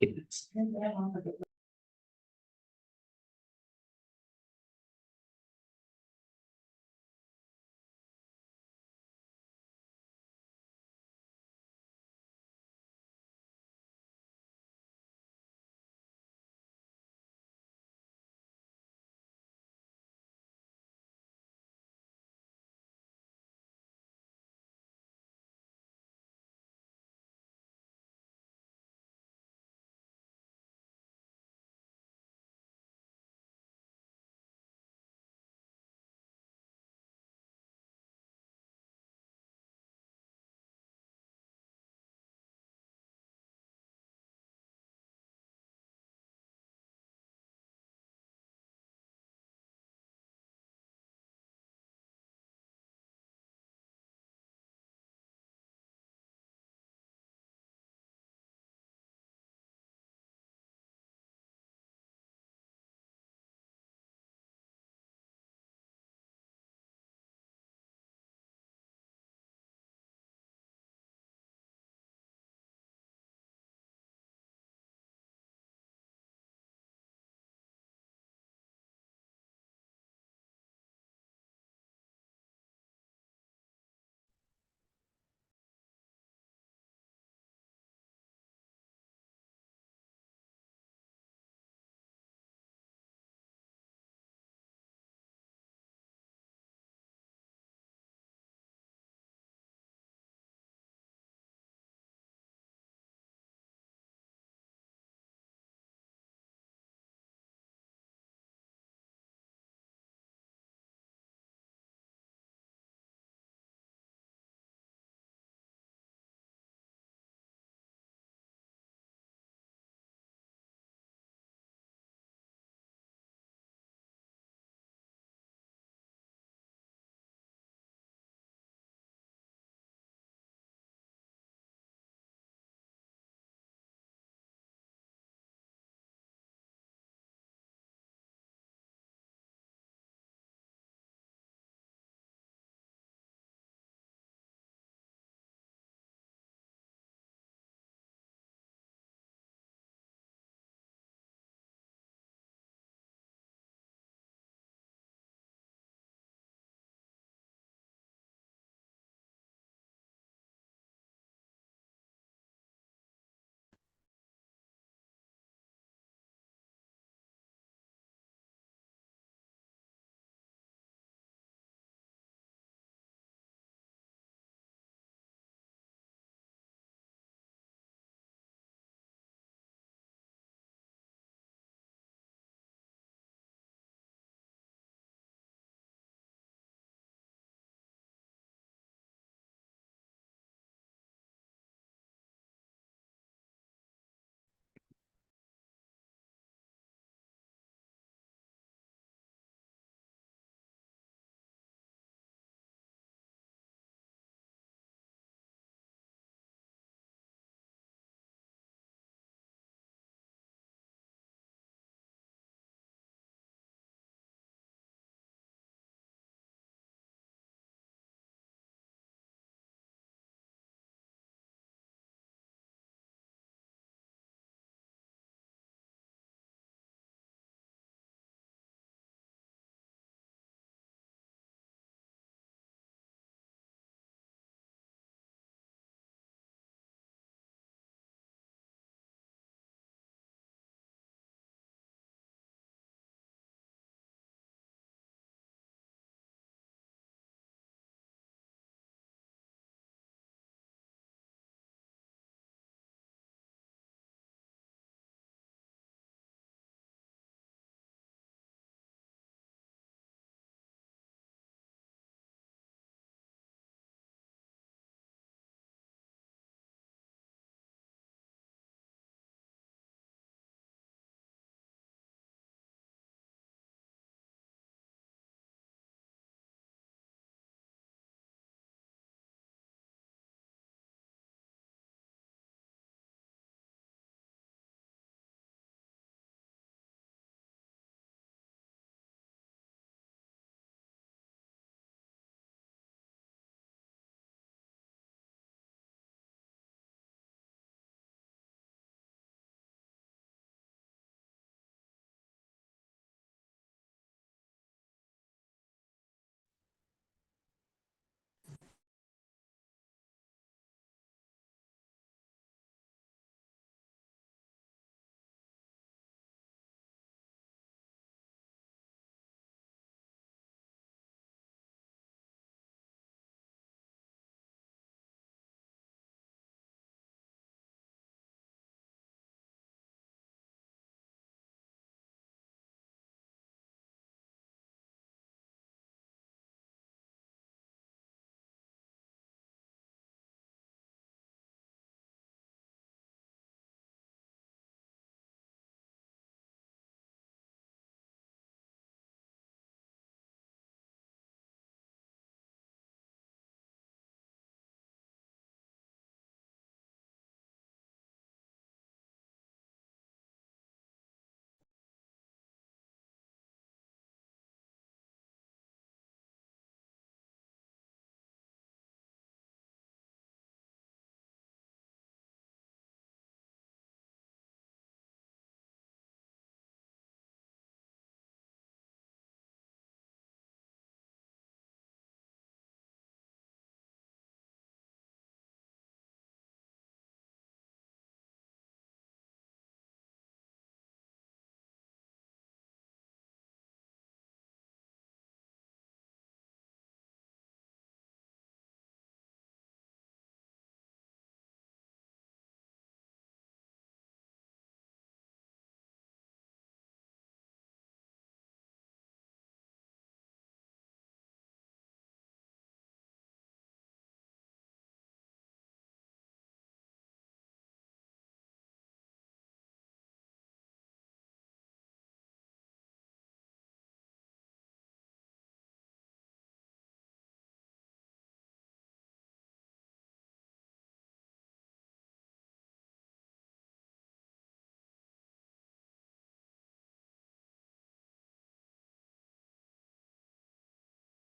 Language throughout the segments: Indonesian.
Gitu.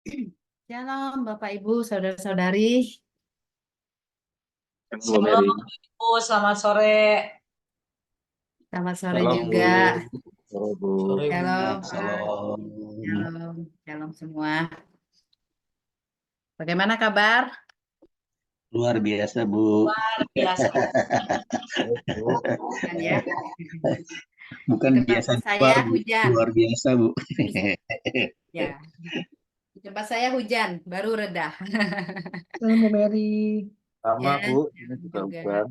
Shalom Bapak Ibu, saudara-saudari. Bu Shalom, Mary. Bu. Selamat sore. Selamat sore Shalom Bu. juga. Sore Bu. Sore, Bu. Shalom Pak. Shalom. Shalom, shalom semua. Bagaimana kabar? Luar biasa Bu. Luar biasa. Kan ya. Bukan Di biasa tempat luar saya Bu. hujan. Luar biasa Bu. Ya, di tempat saya hujan, baru reda. Shalom Bu Mary. Sama Ya, Bu. Ini shalom juga juga. bukan.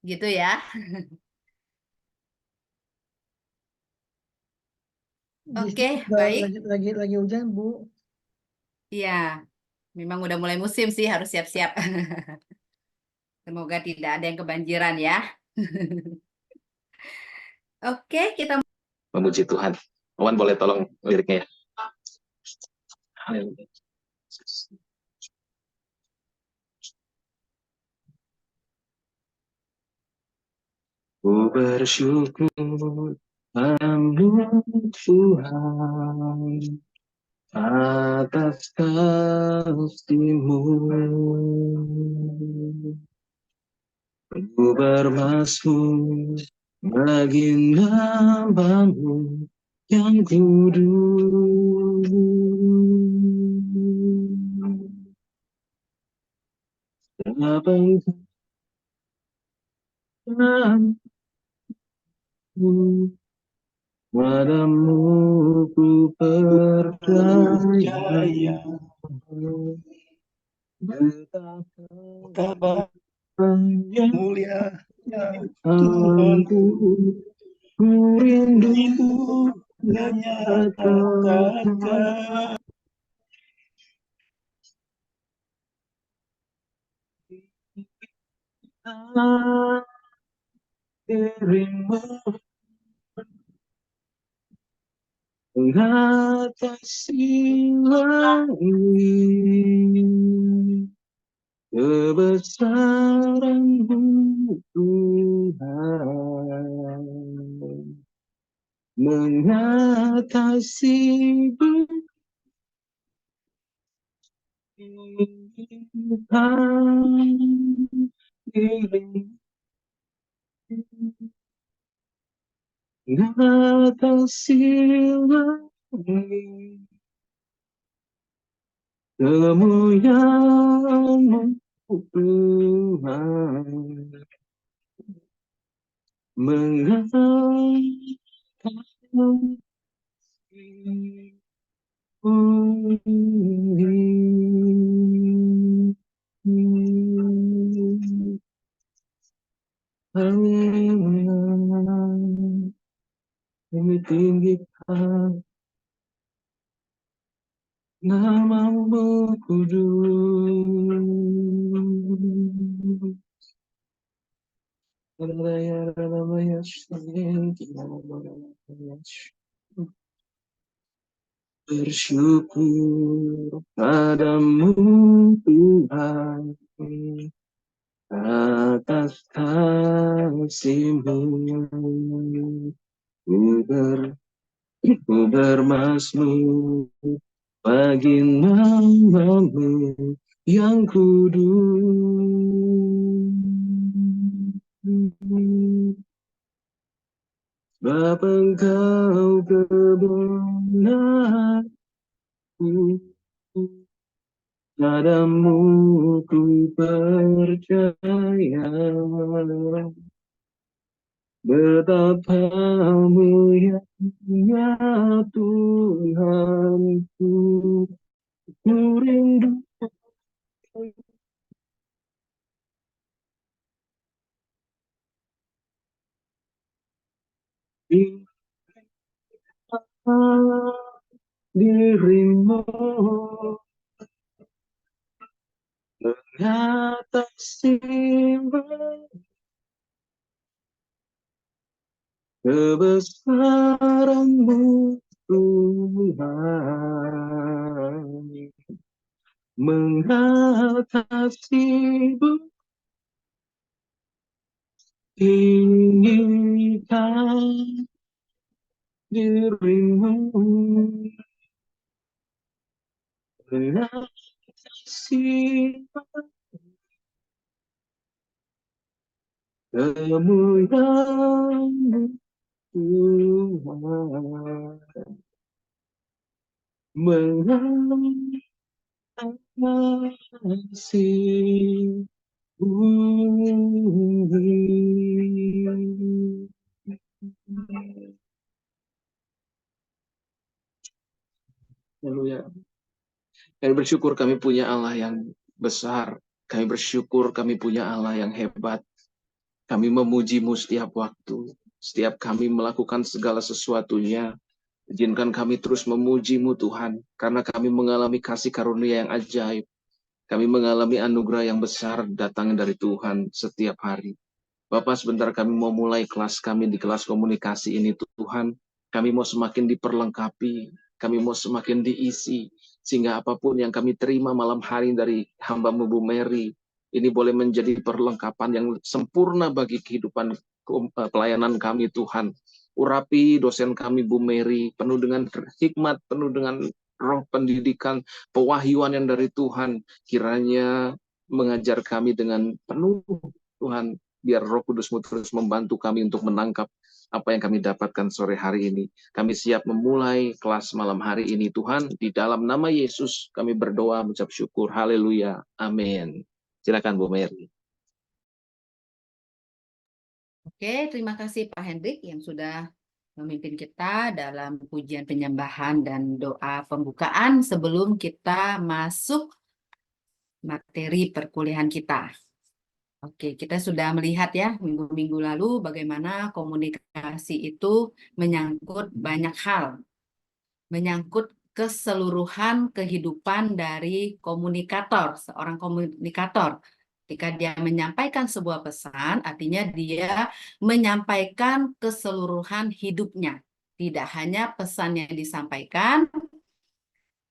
Gitu ya. Di Oke, sini juga baik. lagi hujan Bu. Iya, memang udah mulai musim sih, harus siap-siap. Semoga tidak ada yang kebanjiran ya. Oke, kita Memuji Tuhan. Wan boleh tolong liriknya ya. Haleluya. Ku bersyukur padamu Tuhan atas kasih-Mu. Ku bermasmur bagi nama-Mu yang kudus. Apa padamu ku percaya, betapa mulianya Tuhan, ku rindu menyatakan dirimu mengatasi langit. Kebesaran-Mu Tuhan mengatasi beriman diri, mengatasi langit. Kemuliaan-Mu Tuhan mengatasi kami tinggikan nama-Mu kudus. Bersyukur padamu Tuhan atas kasih-Mu. Ku bermasmur bagi nama-Mu yang kudus. Sebab Engkau kebenaranku, padamu ku percaya. Betapa mulianya Tuhanku, ku rindu dirimu mengatasi kebesaran-Mu Tuhan mengatasi tinggikan dirimu mengasihi kemuliaan-Mu Tuhan, mengasihi bumi. Haleluya. Kami bersyukur kami punya Allah yang besar. Kami bersyukur kami punya Allah yang hebat. Kami memuji-Mu setiap waktu. Setiap kami melakukan segala sesuatunya. Izinkan kami terus memuji-Mu Tuhan. Karena kami mengalami kasih karunia yang ajaib. Kami mengalami anugerah yang besar datang dari Tuhan setiap hari. Bapak, sebentar kami mau mulai kelas kami di kelas komunikasi ini Tuhan. Kami mau semakin diperlengkapi. Kami mau semakin diisi. Sehingga apapun yang kami terima malam hari dari hamba-Mu Bu Mary, ini boleh menjadi perlengkapan yang sempurna bagi kehidupan pelayanan kami Tuhan. Urapi dosen kami Bu Mary, penuh dengan hikmat, penuh dengan roh pendidikan, pewahyuan yang dari Tuhan. Kiranya mengajar kami dengan penuh Tuhan. Biar Roh Kudus-Mu terus membantu kami untuk menangkap apa yang kami dapatkan sore hari ini. Kami siap memulai kelas malam hari ini Tuhan. Di dalam nama Yesus kami berdoa mengucap syukur. Haleluya. Amin. Silakan Bu Mary. Oke, terima kasih Pak Hendrik yang sudah memimpin kita dalam pujian penyembahan dan doa pembukaan sebelum kita masuk materi perkuliahan kita. Oke, kita sudah melihat ya minggu-minggu lalu bagaimana komunikasi itu menyangkut banyak hal. Menyangkut keseluruhan kehidupan dari komunikator, seorang komunikator. Ketika dia menyampaikan sebuah pesan, artinya dia menyampaikan keseluruhan hidupnya. Tidak hanya pesan yang disampaikan,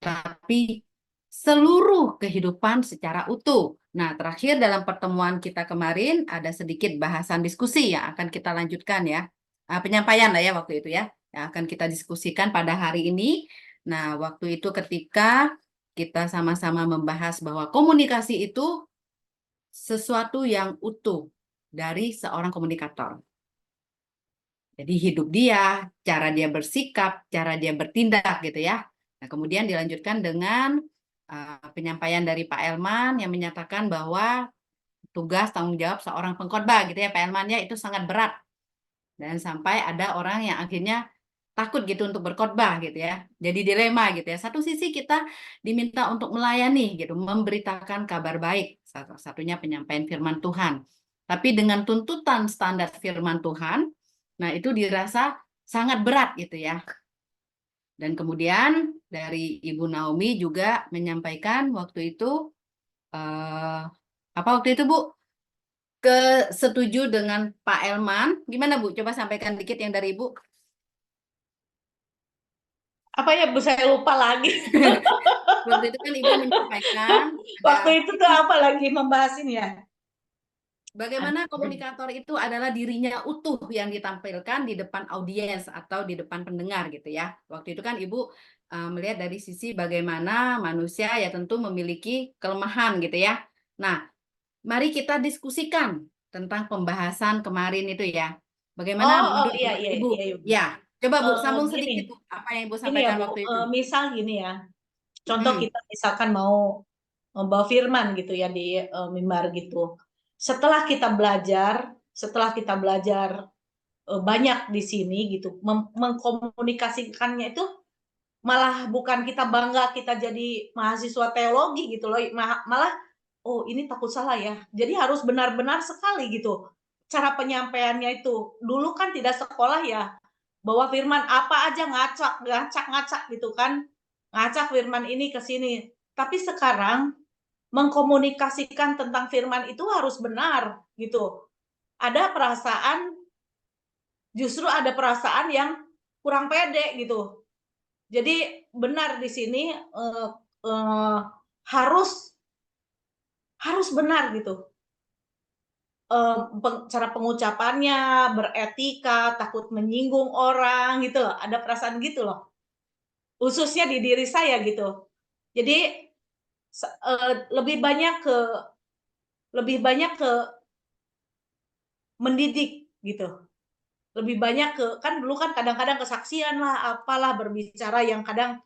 tapi seluruh kehidupan secara utuh. Nah, terakhir dalam pertemuan kita kemarin ada sedikit bahasan diskusi yang akan kita lanjutkan ya. Penyampaian lah ya waktu itu ya, yang akan kita diskusikan pada hari ini. Nah, waktu itu ketika kita sama-sama membahas bahwa komunikasi itu sesuatu yang utuh dari seorang komunikator. Jadi hidup dia, cara dia bersikap, cara dia bertindak gitu ya. Nah, kemudian dilanjutkan dengan penyampaian dari Pak Elman yang menyatakan bahwa tugas tanggung jawab seorang pengkhotbah gitu ya Pak Elman ya, itu sangat berat. Dan sampai ada orang yang akhirnya takut gitu untuk berkhotbah gitu ya. Jadi dilema gitu ya. Satu sisi kita diminta untuk melayani gitu, memberitakan kabar baik. Satunya penyampaian firman Tuhan. Tapi dengan tuntutan standar firman Tuhan, nah itu dirasa sangat berat gitu ya. Dan kemudian dari Ibu Naomi juga menyampaikan waktu itu, apa waktu itu Bu? Setuju dengan Pak Elman. Gimana Bu? Coba sampaikan dikit yang dari Ibu. Apa ya Bu, saya lupa lagi. Waktu itu kan Ibu menyampaikan Waktu itu tuh apa lagi membahas ini ya? bagaimana komunikator itu adalah dirinya utuh yang ditampilkan di depan audiens atau di depan pendengar gitu ya. Waktu itu kan Ibu melihat dari sisi bagaimana manusia ya tentu memiliki kelemahan gitu ya. Nah, mari kita diskusikan tentang pembahasan kemarin itu ya. Bagaimana menurut Iya, Ibu? iya. Ya, coba Bu sambung Gini, sedikit Bu, apa yang Ibu ini ya sampaikan Bu, waktu itu. misal gini ya, contoh kita misalkan mau membawa firman gitu ya di mimbar gitu. Setelah kita belajar banyak di sini gitu, mengkomunikasikannya itu malah bukan kita bangga kita jadi mahasiswa teologi gitu loh, malah oh ini takut salah ya. Jadi harus benar-benar sekali gitu cara penyampaiannya itu. Dulu kan tidak sekolah ya, bawa firman apa aja ngacak gitu kan. Ngacak firman ini ke sini. Tapi sekarang mengkomunikasikan tentang firman itu harus benar gitu. Justru ada perasaan yang kurang pede gitu. Jadi benar di sini harus benar gitu. Cara pengucapannya, beretika, takut menyinggung orang gitu loh. Ada perasaan gitu loh. Khususnya di diri saya gitu. Jadi lebih banyak ke mendidik gitu. Lebih banyak ke, kan dulu kan kadang-kadang kesaksian lah, apalah berbicara yang kadang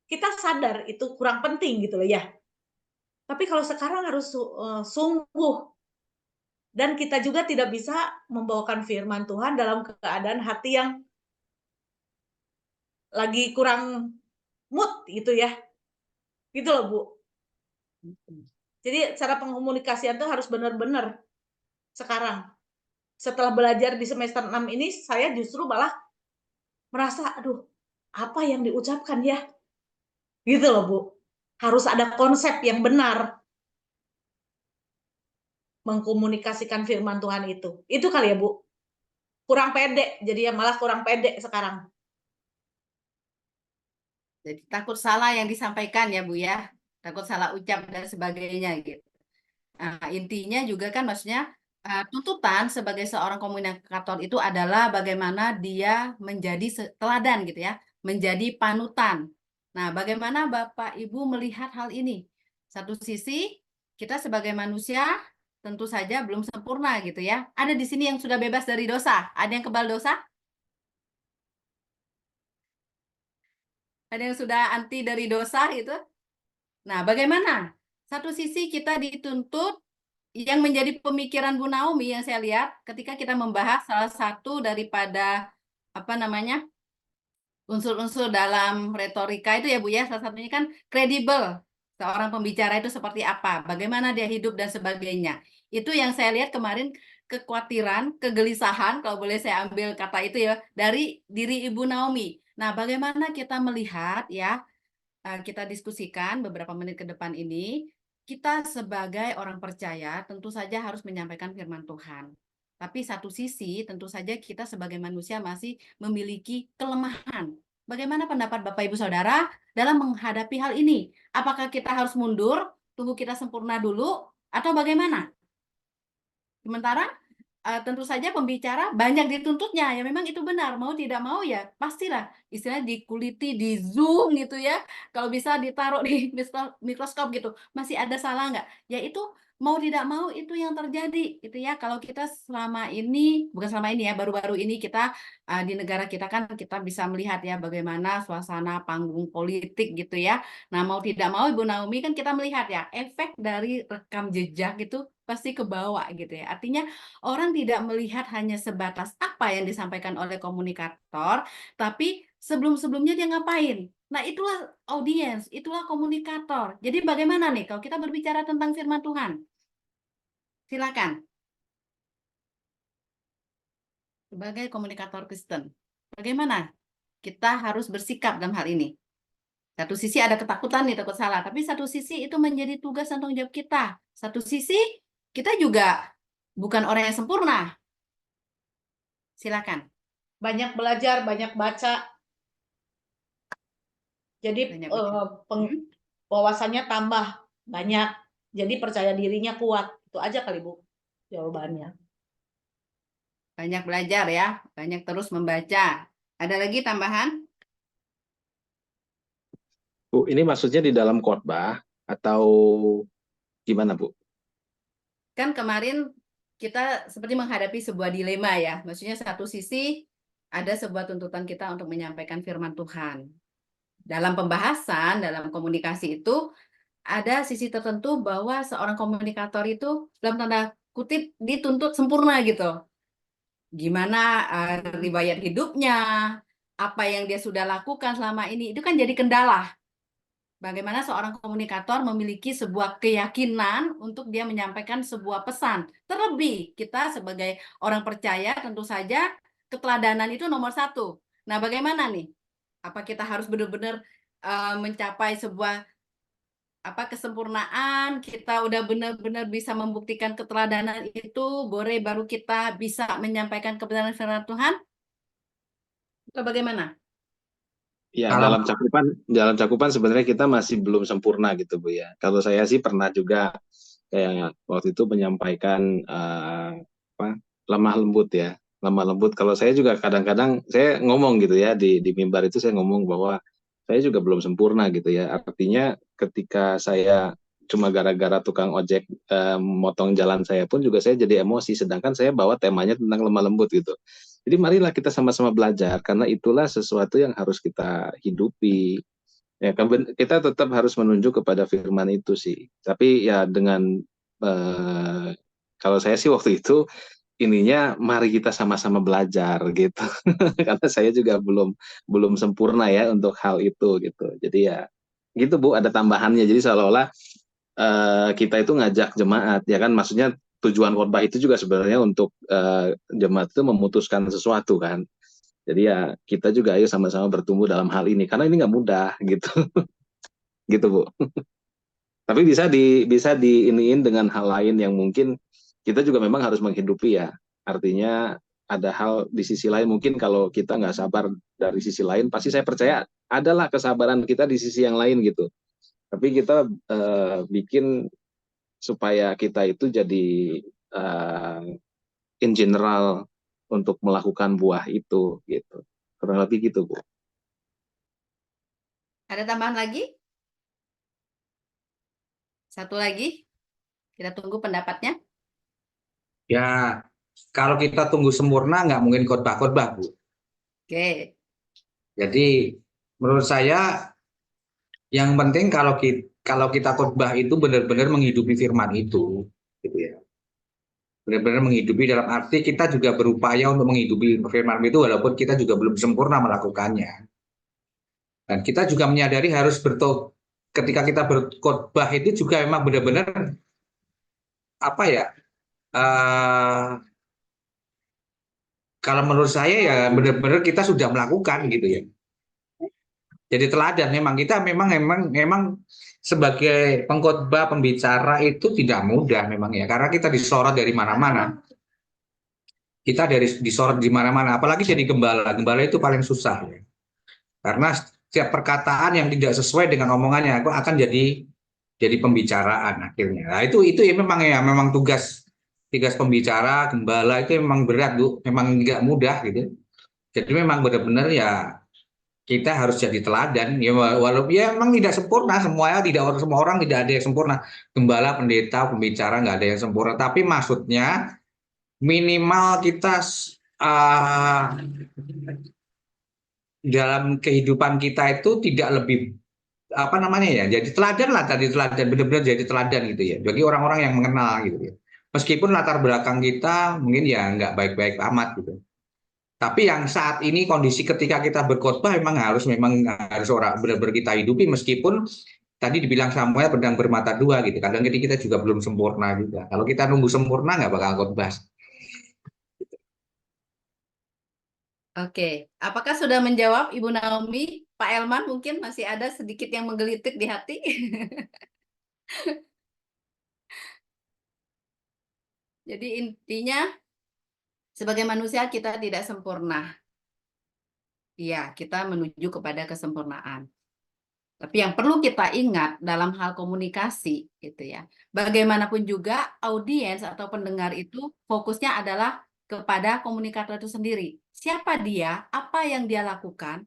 kita sadar itu kurang penting gitu loh ya. Tapi kalau sekarang harus sungguh, dan kita juga tidak bisa membawakan firman Tuhan dalam keadaan hati yang lagi kurang mood gitu ya. Gitu loh, Bu. Jadi cara pengkomunikasian tuh harus benar-benar sekarang. Setelah belajar di semester 6 ini, saya justru malah merasa, aduh, apa yang diucapkan ya? Gitu loh, Bu. Harus ada konsep yang benar mengkomunikasikan firman Tuhan itu. Itu kali ya, Bu. Kurang pede, jadi ya malah kurang pede sekarang. Jadi takut salah yang disampaikan ya Bu ya, takut salah ucap dan sebagainya gitu. Nah, intinya juga kan maksudnya tuntutan sebagai seorang komunikator itu adalah bagaimana dia menjadi teladan gitu ya, menjadi panutan. Nah, bagaimana Bapak Ibu melihat hal ini? Satu sisi kita sebagai manusia tentu saja belum sempurna gitu ya. Ada di sini yang sudah bebas dari dosa, ada yang kebal dosa, ada yang sudah anti dari dosa gitu. Nah, bagaimana? Satu sisi kita dituntut yang menjadi pemikiran Bu Naomi yang saya lihat ketika kita membahas salah satu daripada apa namanya unsur-unsur dalam retorika itu ya Bu ya, salah satunya kan kredibel. Seorang pembicara itu seperti apa, bagaimana dia hidup dan sebagainya. Itu yang saya lihat kemarin kekhawatiran, kegelisahan kalau boleh saya ambil kata itu ya dari diri Ibu Naomi. Nah, bagaimana kita melihat ya kita diskusikan beberapa menit ke depan ini, kita sebagai orang percaya tentu saja harus menyampaikan firman Tuhan. Tapi satu sisi tentu saja kita sebagai manusia masih memiliki kelemahan. Bagaimana pendapat Bapak Ibu Saudara dalam menghadapi hal ini? Apakah kita harus mundur, tunggu kita sempurna dulu, atau bagaimana? Sementara tentu saja pembicara banyak dituntutnya, ya memang itu benar, mau tidak mau ya pastilah istilahnya dikuliti, di zoom gitu ya, kalau bisa ditaruh di mikroskop gitu, masih ada salah nggak? Ya itu mau tidak mau itu yang terjadi gitu ya, kalau kita selama ini, bukan selama ini ya, baru-baru ini kita di negara kita kan kita bisa melihat ya bagaimana suasana panggung politik gitu ya. Nah mau tidak mau Ibu Naomi kan kita melihat ya efek dari rekam jejak itu pasti ke bawah gitu ya. Artinya orang tidak melihat hanya sebatas apa yang disampaikan oleh komunikator, tapi sebelum-sebelumnya dia ngapain. Nah, itulah audiens, itulah komunikator. Jadi bagaimana nih kalau kita berbicara tentang firman Tuhan? Silakan. Sebagai komunikator Kristen, bagaimana kita harus bersikap dalam hal ini? Satu sisi ada ketakutan nih, takut salah, tapi satu sisi itu menjadi tugas dan tanggung jawab kita. Satu sisi kita juga bukan orang yang sempurna. Silakan. Banyak belajar, banyak baca. Jadi Banyak baca. wawasannya tambah banyak. Jadi percaya dirinya kuat. Itu aja kali Bu jawabannya. Banyak belajar ya, banyak terus membaca. Ada lagi tambahan? Bu, ini maksudnya di dalam khotbah atau gimana, Bu? Kan kemarin kita seperti menghadapi sebuah dilema ya. Maksudnya satu sisi ada sebuah tuntutan kita untuk menyampaikan firman Tuhan. Dalam pembahasan, dalam komunikasi itu ada sisi tertentu bahwa seorang komunikator itu dalam tanda kutip dituntut sempurna gitu. Gimana riwayat hidupnya, apa yang dia sudah lakukan selama ini, itu kan jadi kendala. Bagaimana seorang komunikator memiliki sebuah keyakinan untuk dia menyampaikan sebuah pesan. Terlebih kita sebagai orang percaya tentu saja keteladanan itu nomor satu. Nah bagaimana nih? Apa kita harus benar-benar mencapai sebuah kesempurnaan, kita udah benar-benar bisa membuktikan keteladanan itu, baru kita bisa menyampaikan kebenaran firman Tuhan? Atau bagaimana? Ya, Kalau dalam cakupan sebenarnya kita masih belum sempurna gitu, Bu ya. Kalau saya sih pernah juga kayak waktu itu menyampaikan lemah lembut ya. Lemah lembut. Kalau saya juga kadang-kadang saya ngomong gitu ya di mimbar itu saya ngomong bahwa saya juga belum sempurna gitu ya. Artinya ketika saya cuma gara-gara tukang ojek motong jalan saya pun juga saya jadi emosi, sedangkan saya bawa temanya tentang lemah lembut gitu. Jadi marilah kita sama-sama belajar, karena itulah sesuatu yang harus kita hidupi. Ya kan, kita tetap harus menunjuk kepada firman itu sih. Tapi ya dengan kalau saya sih waktu itu ininya mari kita sama-sama belajar gitu. Karena saya juga belum sempurna ya untuk hal itu gitu. Jadi ya gitu Bu, ada tambahannya. Jadi seolah-olah kita itu ngajak jemaat ya kan, maksudnya tujuan khotbah itu juga sebenarnya untuk jemaat itu memutuskan sesuatu kan. Jadi ya kita juga ayo sama-sama bertumbuh dalam hal ini karena ini nggak mudah gitu. Gitu Bu. Tapi bisa diiniin dengan hal lain yang mungkin kita juga memang harus menghidupi ya. Artinya ada hal di sisi lain, mungkin kalau kita nggak sabar dari sisi lain, pasti saya percaya adalah kesabaran kita di sisi yang lain gitu. Tapi kita bikin supaya kita itu jadi in general untuk melakukan buah itu gitu. Kurang lebih gitu Bu. Ada tambahan lagi? Satu lagi, kita tunggu pendapatnya. Ya, kalau kita tunggu sempurna nggak mungkin khotbah-khotbah, Bu. Oke, Jadi menurut saya yang penting kalau kita khotbah itu benar-benar menghidupi firman itu, gitu ya. Benar-benar menghidupi dalam arti kita juga berupaya untuk menghidupi firman itu walaupun kita juga belum sempurna melakukannya. Dan kita juga menyadari harus ketika kita berkhotbah itu juga memang benar-benar apa ya? Kalau menurut saya ya benar-benar kita sudah melakukan gitu ya. Jadi teladan memang sebagai pengkhotbah pembicara itu tidak mudah memang ya karena kita disorot dari mana-mana. Kita disorot di mana-mana apalagi jadi gembala. Gembala itu paling susah ya. Karena setiap perkataan yang tidak sesuai dengan omongannya akan jadi pembicaraan akhirnya. Nah, itu ya memang tugas pembicara, gembala itu memang berat, Bu. Memang nggak mudah gitu. Jadi memang benar-benar ya kita harus jadi teladan ya walaupun ya memang tidak sempurna semua orang tidak ada yang sempurna. Gembala, pendeta, pembicara nggak ada yang sempurna. Tapi maksudnya minimal kita dalam kehidupan kita itu tidak lebih apa namanya ya jadi teladan lah tadi teladan benar-benar jadi teladan gitu ya bagi orang-orang yang mengenal gitu ya meskipun latar belakang kita mungkin ya nggak baik-baik amat gitu tapi yang saat ini kondisi ketika kita berkhotbah memang harus orang benar-benar kita hidupi meskipun tadi dibilang Samuel pedang bermata dua gitu kadang kita juga belum sempurna juga kalau kita nunggu sempurna nggak bakal khotbah. oke. Apakah sudah menjawab Ibu Naomi? Pak Elman mungkin masih ada sedikit yang menggelitik di hati. Jadi intinya sebagai manusia kita tidak sempurna. Iya, kita menuju kepada kesempurnaan. Tapi yang perlu kita ingat dalam hal komunikasi gitu ya. Bagaimanapun juga audiens atau pendengar itu fokusnya adalah kepada komunikator itu sendiri. Siapa dia, apa yang dia lakukan,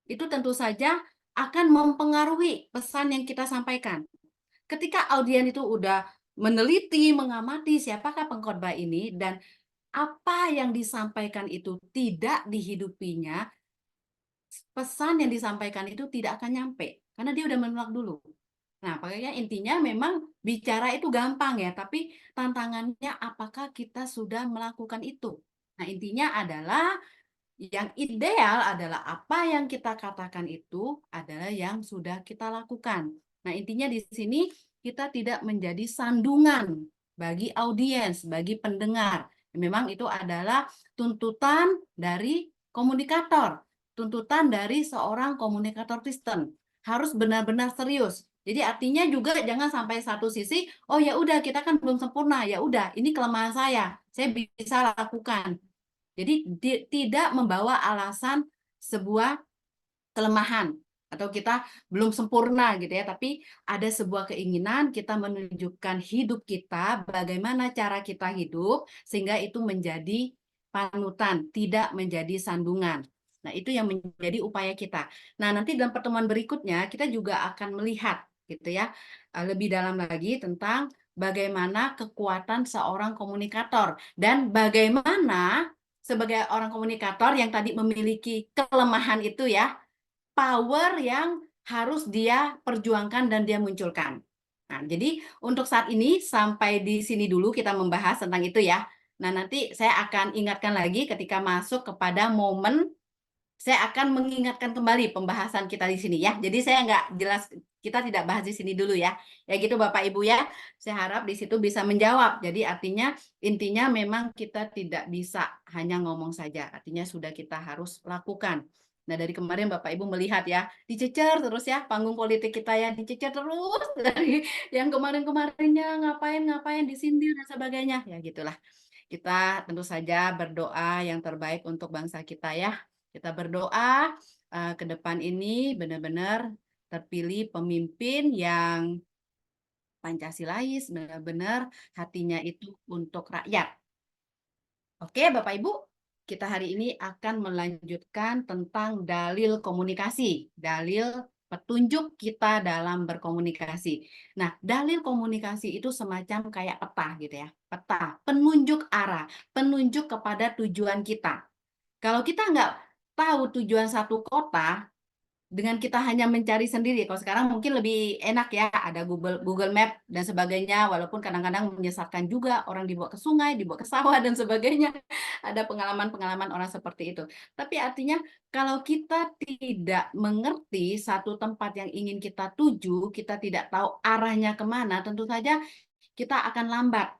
itu tentu saja akan mempengaruhi pesan yang kita sampaikan. Ketika audiens itu udah meneliti, mengamati siapakah pengkhotbah ini dan apa yang disampaikan itu tidak dihidupinya, pesan yang disampaikan itu tidak akan nyampe karena dia udah menolak dulu. Nah, makanya intinya memang bicara itu gampang ya, tapi tantangannya apakah kita sudah melakukan itu. Nah, intinya adalah yang ideal adalah apa yang kita katakan itu adalah yang sudah kita lakukan. Nah, intinya di sini kita tidak menjadi sandungan bagi audiens, bagi pendengar. Memang itu adalah tuntutan dari komunikator, tuntutan dari seorang komunikator Kristen. Harus benar-benar serius. Jadi artinya juga jangan sampai satu sisi, oh ya udah kita kan belum sempurna, ya udah ini kelemahan saya bisa lakukan. Jadi tidak membawa alasan sebuah kelemahan atau kita belum sempurna gitu ya, tapi ada sebuah keinginan kita menunjukkan hidup kita, bagaimana cara kita hidup sehingga itu menjadi panutan, tidak menjadi sandungan. Nah, itu yang menjadi upaya kita. Nah, nanti dalam pertemuan berikutnya kita juga akan melihat gitu ya, lebih dalam lagi tentang bagaimana kekuatan seorang komunikator dan bagaimana sebagai orang komunikator yang tadi memiliki kelemahan itu ya, power yang harus dia perjuangkan dan dia munculkan. Nah, jadi untuk saat ini sampai di sini dulu kita membahas tentang itu ya. Nah, nanti saya akan ingatkan lagi ketika masuk kepada momen, saya akan mengingatkan kembali pembahasan kita di sini ya. Jadi saya nggak jelas, kita tidak bahas di sini dulu ya. Ya gitu Bapak Ibu ya. Saya harap di situ bisa menjawab. Jadi artinya intinya memang kita tidak bisa hanya ngomong saja. Artinya sudah kita harus lakukan. Nah, dari kemarin Bapak Ibu melihat ya, dicecer terus ya panggung politik kita ya, dicecer terus dari yang kemarin-kemarinnya ngapain-ngapain, disindir dan sebagainya. Ya gitulah. Kita tentu saja berdoa yang terbaik untuk bangsa kita ya. Kita berdoa ke depan ini benar-benar terpilih pemimpin yang Pancasilais, benar-benar hatinya itu untuk rakyat. Oke, Bapak Ibu, kita hari ini akan melanjutkan tentang dalil komunikasi, dalil petunjuk kita dalam berkomunikasi. Nah, dalil komunikasi itu semacam kayak peta gitu ya, peta, penunjuk arah, penunjuk kepada tujuan kita. Kalau kita nggak tahu tujuan satu kota, dengan kita hanya mencari sendiri, kalau sekarang mungkin lebih enak ya, ada Google Map dan sebagainya, walaupun kadang-kadang menyesatkan juga, orang dibawa ke sungai, dibawa ke sawah dan sebagainya. Ada pengalaman-pengalaman orang seperti itu. Tapi artinya kalau kita tidak mengerti satu tempat yang ingin kita tuju, kita tidak tahu arahnya kemana, tentu saja kita akan lambat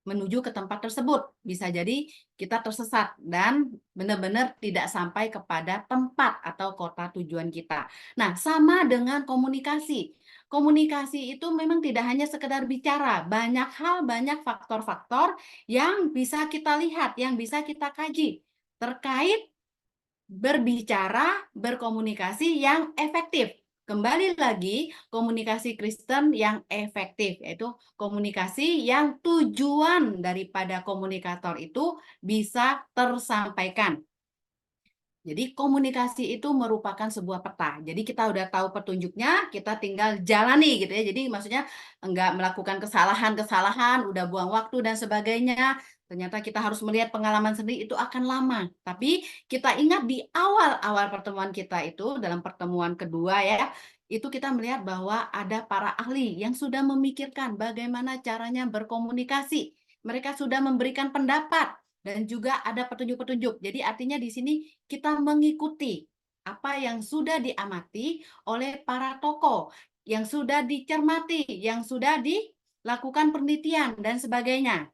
menuju ke tempat tersebut. Bisa jadi kita tersesat dan benar-benar tidak sampai kepada tempat atau kota tujuan kita. Nah, sama dengan komunikasi. Komunikasi itu memang tidak hanya sekedar bicara, banyak hal, banyak faktor-faktor yang bisa kita lihat, yang bisa kita kaji terkait berbicara, berkomunikasi yang efektif. Kembali lagi, komunikasi Kristen yang efektif, yaitu komunikasi yang tujuan daripada komunikator itu bisa tersampaikan. Jadi komunikasi itu merupakan sebuah peta. Jadi kita udah tahu petunjuknya, kita tinggal jalani gitu ya. Jadi maksudnya enggak melakukan kesalahan-kesalahan, udah buang waktu dan sebagainya. Ternyata kita harus melihat pengalaman sendiri, itu akan lama. Tapi kita ingat di awal-awal pertemuan kita itu, dalam pertemuan kedua ya, itu kita melihat bahwa ada para ahli yang sudah memikirkan bagaimana caranya berkomunikasi. Mereka sudah memberikan pendapat dan juga ada petunjuk-petunjuk. Jadi artinya di sini kita mengikuti apa yang sudah diamati oleh para tokoh, yang sudah dicermati, yang sudah dilakukan penelitian dan sebagainya.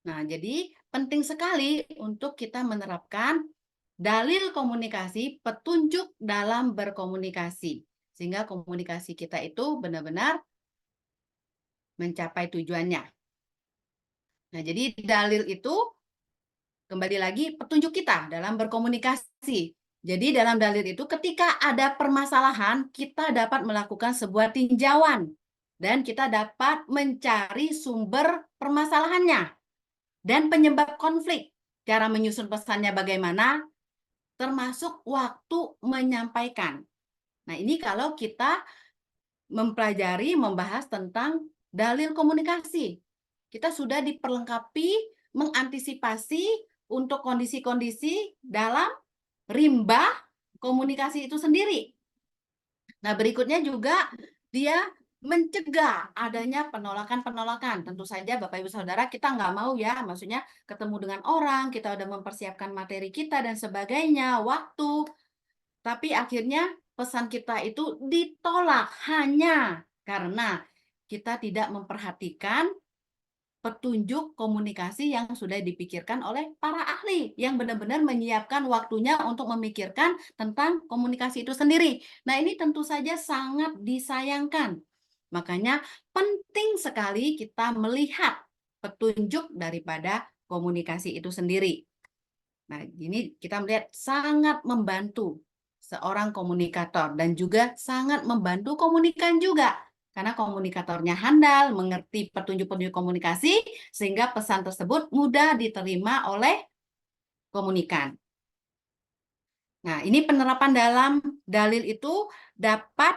Nah, jadi penting sekali untuk kita menerapkan dalil komunikasi, petunjuk dalam berkomunikasi. Sehingga komunikasi kita itu benar-benar mencapai tujuannya. Nah, jadi dalil itu kembali lagi petunjuk kita dalam berkomunikasi. Jadi dalam dalil itu ketika ada permasalahan, kita dapat melakukan sebuah tinjauan dan kita dapat mencari sumber permasalahannya dan penyebab konflik. Cara menyusun pesannya bagaimana, termasuk waktu menyampaikan. Nah, ini kalau kita mempelajari, membahas tentang dalil komunikasi. Kita sudah diperlengkapi mengantisipasi untuk kondisi-kondisi dalam rimba komunikasi itu sendiri. Nah, berikutnya juga dia mencegah adanya penolakan-penolakan. Tentu saja Bapak Ibu Saudara, kita nggak mau ya, maksudnya ketemu dengan orang, kita udah mempersiapkan materi kita dan sebagainya, waktu. Tapi akhirnya pesan kita itu ditolak hanya karena kita tidak memperhatikan petunjuk komunikasi yang sudah dipikirkan oleh para ahli yang benar-benar menyiapkan waktunya untuk memikirkan tentang komunikasi itu sendiri. Nah, ini tentu saja sangat disayangkan. Makanya penting sekali kita melihat petunjuk daripada komunikasi itu sendiri. Nah, ini kita melihat sangat membantu seorang komunikator dan juga sangat membantu komunikan juga. Karena komunikatornya handal, mengerti petunjuk-petunjuk komunikasi, sehingga pesan tersebut mudah diterima oleh komunikan. Nah, ini penerapan dalam dalil itu dapat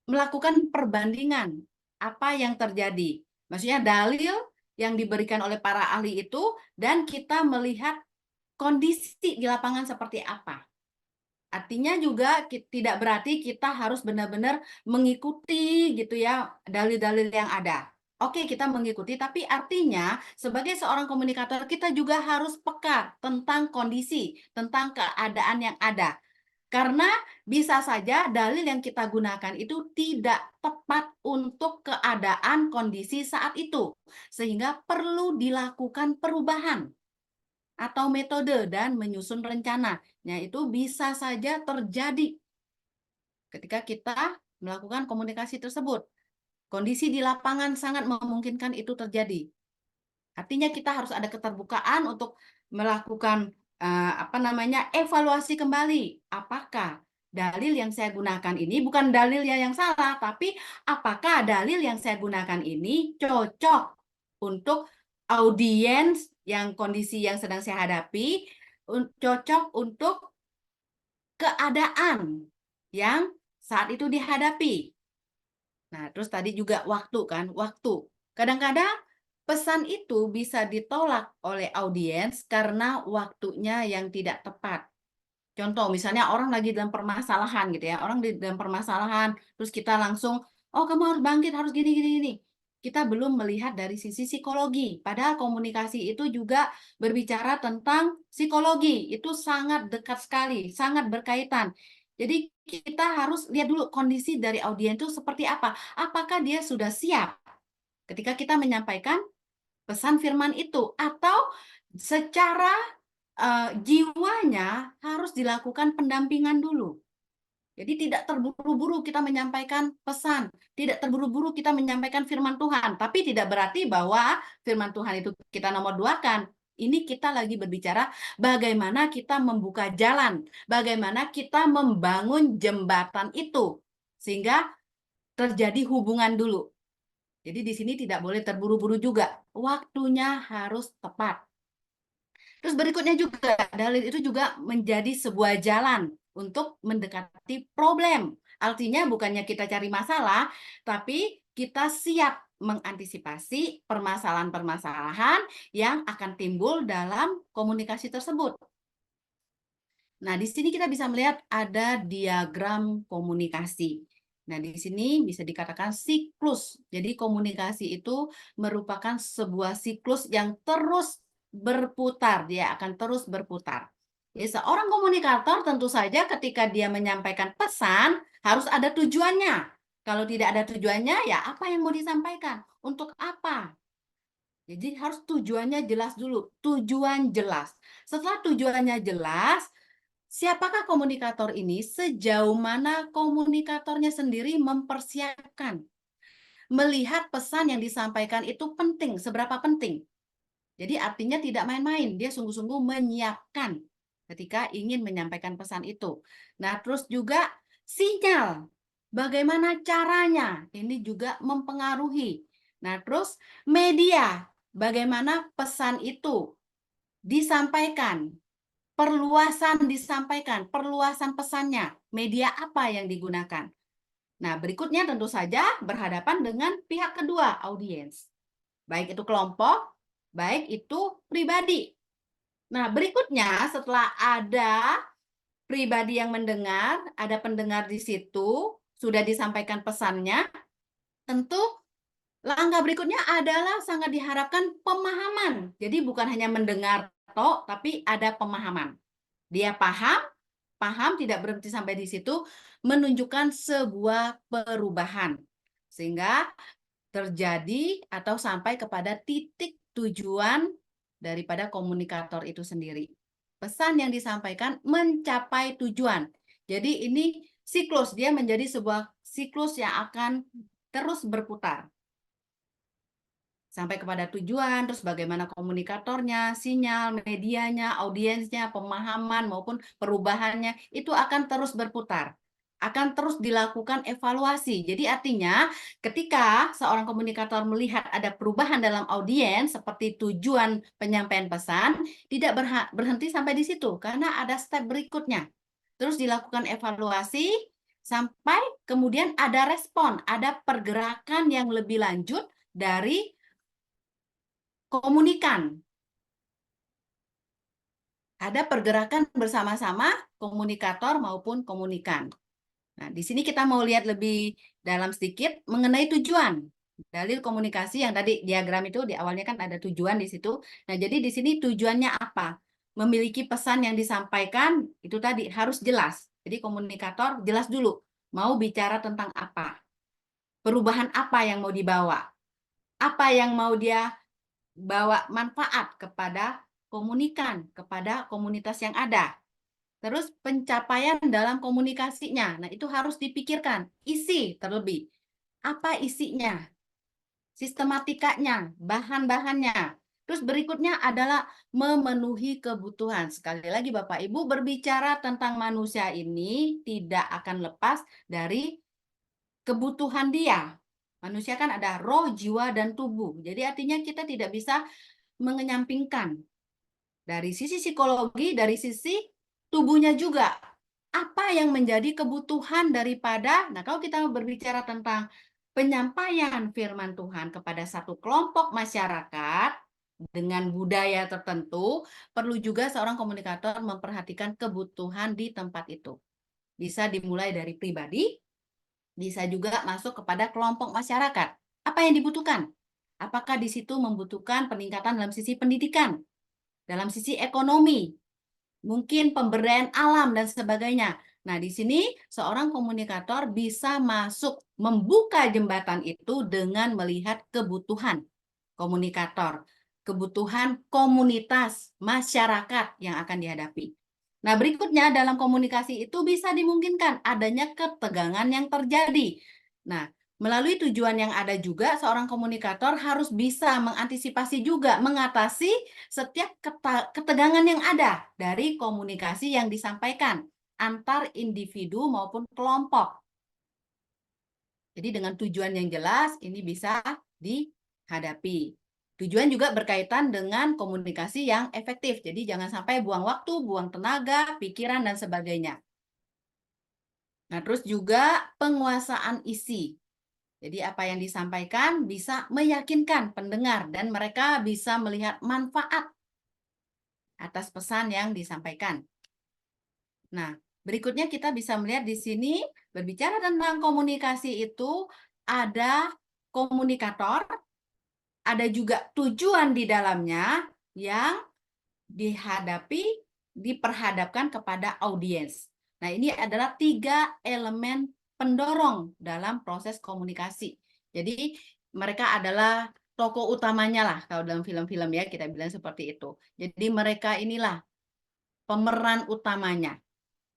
melakukan perbandingan apa yang terjadi. Maksudnya dalil yang diberikan oleh para ahli itu dan kita melihat kondisi di lapangan seperti apa. Artinya juga tidak berarti kita harus benar-benar mengikuti gitu ya dalil-dalil yang ada. Oke, kita mengikuti, tapi artinya sebagai seorang komunikator kita juga harus peka tentang kondisi, tentang keadaan yang ada. Karena bisa saja dalil yang kita gunakan itu tidak tepat untuk keadaan kondisi saat itu, sehingga perlu dilakukan perubahan atau metode dan menyusun rencana. Itu bisa saja terjadi ketika kita melakukan komunikasi tersebut. Kondisi di lapangan sangat memungkinkan itu terjadi. Artinya kita harus ada keterbukaan untuk melakukan evaluasi kembali. Apakah dalil yang saya gunakan ini bukan dalil yang salah, tapi apakah dalil yang saya gunakan ini cocok untuk audiens yang kondisi yang sedang saya hadapi, cocok untuk keadaan yang saat itu dihadapi. Nah, terus tadi juga waktu kan, waktu. Kadang-kadang pesan itu bisa ditolak oleh audiens karena waktunya yang tidak tepat. Contoh, misalnya orang lagi dalam permasalahan gitu ya, orang di dalam permasalahan, terus kita langsung, oh kamu harus bangkit, harus gini, gini, gini. Kita belum melihat dari sisi psikologi. Padahal komunikasi itu juga berbicara tentang psikologi. Itu sangat dekat sekali, sangat berkaitan. Jadi kita harus lihat dulu kondisi dari audiens itu seperti apa. Apakah dia sudah siap ketika kita menyampaikan pesan firman itu, atau secara jiwanya harus dilakukan pendampingan dulu. Jadi tidak terburu-buru kita menyampaikan pesan, tidak terburu-buru kita menyampaikan firman Tuhan, tapi tidak berarti bahwa firman Tuhan itu kita nomor duakan. Ini kita lagi berbicara bagaimana kita membuka jalan, bagaimana kita membangun jembatan itu, sehingga terjadi hubungan dulu. Jadi di sini tidak boleh terburu-buru juga, waktunya harus tepat. Terus berikutnya juga, dalil itu juga menjadi sebuah jalan untuk mendekati problem. Artinya bukannya kita cari masalah, tapi kita siap mengantisipasi permasalahan-permasalahan yang akan timbul dalam komunikasi tersebut. Nah, di sini kita bisa melihat ada diagram komunikasi. Nah, di sini bisa dikatakan siklus. Jadi komunikasi itu merupakan sebuah siklus yang terus berputar, dia akan terus berputar. Jadi seorang komunikator tentu saja ketika dia menyampaikan pesan harus ada tujuannya. Kalau tidak ada tujuannya, ya apa yang mau disampaikan? Untuk apa? Jadi harus tujuannya jelas dulu, tujuan jelas. Setelah tujuannya jelas, siapakah komunikator ini? Sejauh mana komunikatornya sendiri mempersiapkan? Melihat pesan yang disampaikan itu penting, seberapa penting. Jadi artinya tidak main-main, dia sungguh-sungguh menyiapkan ketika ingin menyampaikan pesan itu. Nah, terus juga sinyal, bagaimana caranya, ini juga mempengaruhi. Nah, terus media, bagaimana pesan itu disampaikan, perluasan disampaikan, perluasan pesannya, media apa yang digunakan. Nah, berikutnya tentu saja berhadapan dengan pihak kedua, audiens. Baik itu kelompok, baik itu pribadi. Nah, berikutnya setelah ada pribadi yang mendengar, ada pendengar di situ, sudah disampaikan pesannya, tentu langkah berikutnya adalah sangat diharapkan pemahaman. Jadi bukan hanya mendengar toh, tapi ada pemahaman. Dia paham tidak berhenti sampai di situ, menunjukkan sebuah perubahan. Sehingga terjadi atau sampai kepada titik tujuan daripada komunikator itu sendiri. Pesan yang disampaikan mencapai tujuan. Jadi ini siklus, dia menjadi sebuah siklus yang akan terus berputar. Sampai kepada tujuan, terus bagaimana komunikatornya, sinyal, medianya, audiensnya, pemahaman maupun perubahannya, itu akan terus berputar. Akan terus dilakukan evaluasi. Jadi artinya ketika seorang komunikator melihat ada perubahan dalam audiens seperti tujuan penyampaian pesan, tidak berhenti sampai di situ karena ada step berikutnya. Terus dilakukan evaluasi sampai kemudian ada respon, ada pergerakan yang lebih lanjut dari komunikan. Ada pergerakan bersama-sama komunikator maupun komunikan. Nah, di sini kita mau lihat lebih dalam sedikit mengenai tujuan. Dalil komunikasi yang tadi diagram itu di awalnya kan ada tujuan di situ. Nah, jadi di sini tujuannya apa? Memiliki pesan yang disampaikan itu tadi harus jelas. Jadi komunikator jelas dulu mau bicara tentang apa. Perubahan apa yang mau dibawa? Apa yang mau dia bawa manfaat kepada komunikan, kepada komunitas yang ada. Terus pencapaian dalam komunikasinya. Nah, itu harus dipikirkan. Isi terlebih. Apa isinya? Sistematikanya, bahan-bahannya. Terus berikutnya adalah memenuhi kebutuhan. Sekali lagi Bapak Ibu, berbicara tentang manusia ini tidak akan lepas dari kebutuhan dia. Manusia kan ada roh, jiwa, dan tubuh. Jadi artinya kita tidak bisa mengenyampingkan. Dari sisi psikologi, dari sisi tubuhnya juga. Apa yang menjadi kebutuhan daripada, nah kalau kita berbicara tentang penyampaian firman Tuhan kepada satu kelompok masyarakat dengan budaya tertentu, perlu juga seorang komunikator memperhatikan kebutuhan di tempat itu. Bisa dimulai dari pribadi, bisa juga masuk kepada kelompok masyarakat. Apa yang dibutuhkan? Apakah di situ membutuhkan peningkatan dalam sisi pendidikan, dalam sisi ekonomi, mungkin pemberdayaan alam dan sebagainya. Nah, di sini seorang komunikator bisa masuk membuka jembatan itu dengan melihat kebutuhan komunikator, kebutuhan komunitas masyarakat yang akan dihadapi. Nah, berikutnya dalam komunikasi itu bisa dimungkinkan adanya ketegangan yang terjadi. Nah, melalui tujuan yang ada juga, seorang komunikator harus bisa mengantisipasi juga, mengatasi setiap ketegangan yang ada dari komunikasi yang disampaikan antar individu maupun kelompok. Jadi dengan tujuan yang jelas, ini bisa dihadapi. Tujuan juga berkaitan dengan komunikasi yang efektif. Jadi jangan sampai buang waktu, buang tenaga, pikiran, dan sebagainya. Nah, terus juga penguasaan isi. Jadi apa yang disampaikan bisa meyakinkan pendengar dan mereka bisa melihat manfaat atas pesan yang disampaikan. Nah, berikutnya kita bisa melihat di sini berbicara tentang komunikasi itu ada komunikator, ada juga tujuan di dalamnya yang diperhadapkan kepada audiens. Nah, ini adalah 3 elemen pendorong dalam proses komunikasi. Jadi, mereka adalah tokoh utamanya lah, kalau dalam film-film ya, kita bilang seperti itu. Jadi, mereka inilah pemeran utamanya.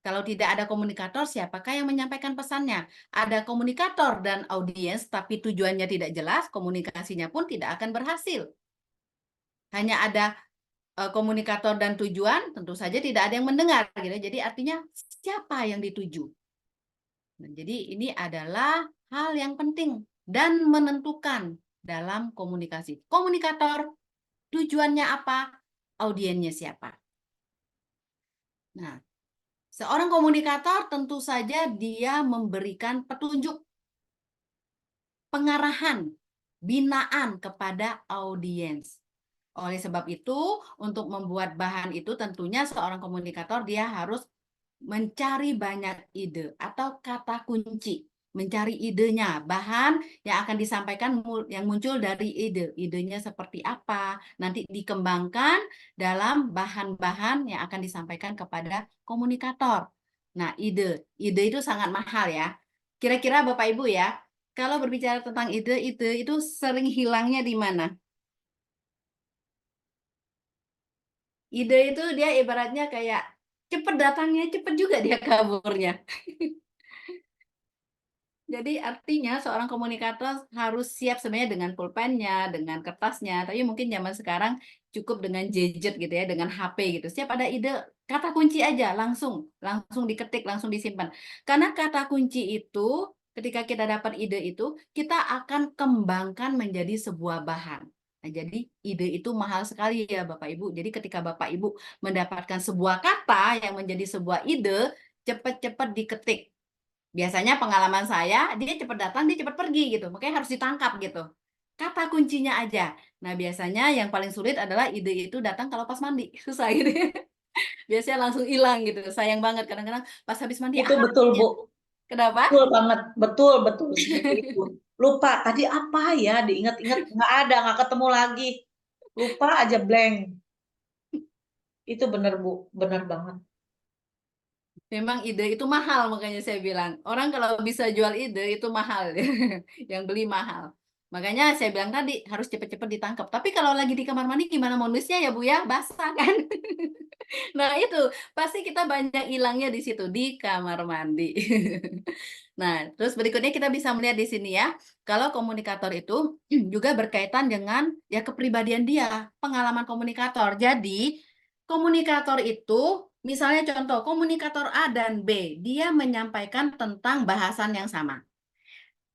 Kalau tidak ada komunikator, siapakah yang menyampaikan pesannya? Ada komunikator dan audiens, tapi tujuannya tidak jelas, komunikasinya pun tidak akan berhasil. Hanya ada komunikator dan tujuan, tentu saja tidak ada yang mendengar, gitu. Jadi artinya siapa yang dituju? Nah, jadi ini adalah hal yang penting dan menentukan dalam komunikasi. Komunikator, tujuannya apa? Audiennya siapa? Nah, seorang komunikator tentu saja dia memberikan petunjuk, pengarahan, binaan kepada audiens. Oleh sebab itu, untuk membuat bahan itu tentunya seorang komunikator dia harus mencari banyak ide atau kata kunci. Mencari idenya, bahan yang akan disampaikan yang muncul dari ide. Idenya seperti apa, nanti dikembangkan dalam bahan-bahan yang akan disampaikan kepada komunikator. Nah, ide itu sangat mahal ya. Kira-kira Bapak Ibu ya, kalau berbicara tentang ide itu sering hilangnya di mana? Ide itu dia ibaratnya kayak cepet datangnya, cepet juga dia kaburnya. Jadi artinya seorang komunikator harus siap sebenarnya dengan pulpennya, dengan kertasnya. Tapi mungkin zaman sekarang cukup dengan gadget gitu ya, dengan HP gitu. Setiap ada ide, kata kunci aja langsung diketik, langsung disimpan. Karena kata kunci itu ketika kita dapat ide itu, kita akan kembangkan menjadi sebuah bahan. Nah, jadi ide itu mahal sekali ya Bapak Ibu. Jadi ketika Bapak Ibu mendapatkan sebuah kata yang menjadi sebuah ide, cepat-cepat diketik. Biasanya pengalaman saya, dia cepat datang, dia cepat pergi gitu. Makanya harus ditangkap gitu. Kata kuncinya aja. Nah, biasanya yang paling sulit adalah ide itu datang kalau pas mandi. Susah gitu. Biasanya langsung hilang gitu. Sayang banget kadang-kadang pas habis mandi. Itu betul, Ya. Bu. Kenapa? Betul banget. Betul, betul. Seperti itu. Lupa, tadi apa ya? Diingat-ingat, nggak ada, nggak ketemu lagi. Lupa aja blank. Itu benar, Bu. Benar banget. Memang ide itu mahal, makanya saya bilang. Orang kalau bisa jual ide itu mahal. Yang beli mahal. Makanya saya bilang tadi harus cepat-cepat ditangkap. Tapi kalau lagi di kamar mandi gimana mau nulisnya ya Bu ya? Basah kan? Nah itu pasti kita banyak hilangnya di situ di kamar mandi. Nah, terus berikutnya kita bisa melihat di sini ya, kalau komunikator itu juga berkaitan dengan ya kepribadian dia, pengalaman komunikator. Jadi, komunikator itu misalnya contoh komunikator A dan B, dia menyampaikan tentang bahasan yang sama.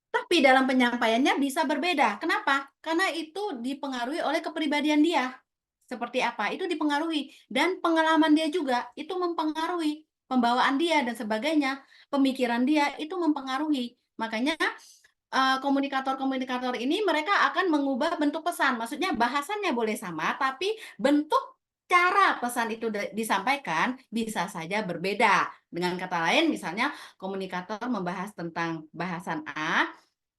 Tapi dalam penyampaiannya bisa berbeda. Kenapa? Karena itu dipengaruhi oleh kepribadian dia. Seperti apa? Itu dipengaruhi. Dan pengalaman dia juga itu mempengaruhi. Pembawaan dia dan sebagainya. Pemikiran dia itu mempengaruhi. Makanya komunikator-komunikator ini mereka akan mengubah bentuk pesan. Maksudnya bahasannya boleh sama, tapi bentuk cara pesan itu disampaikan bisa saja berbeda. Dengan kata lain, misalnya komunikator membahas tentang bahasan A,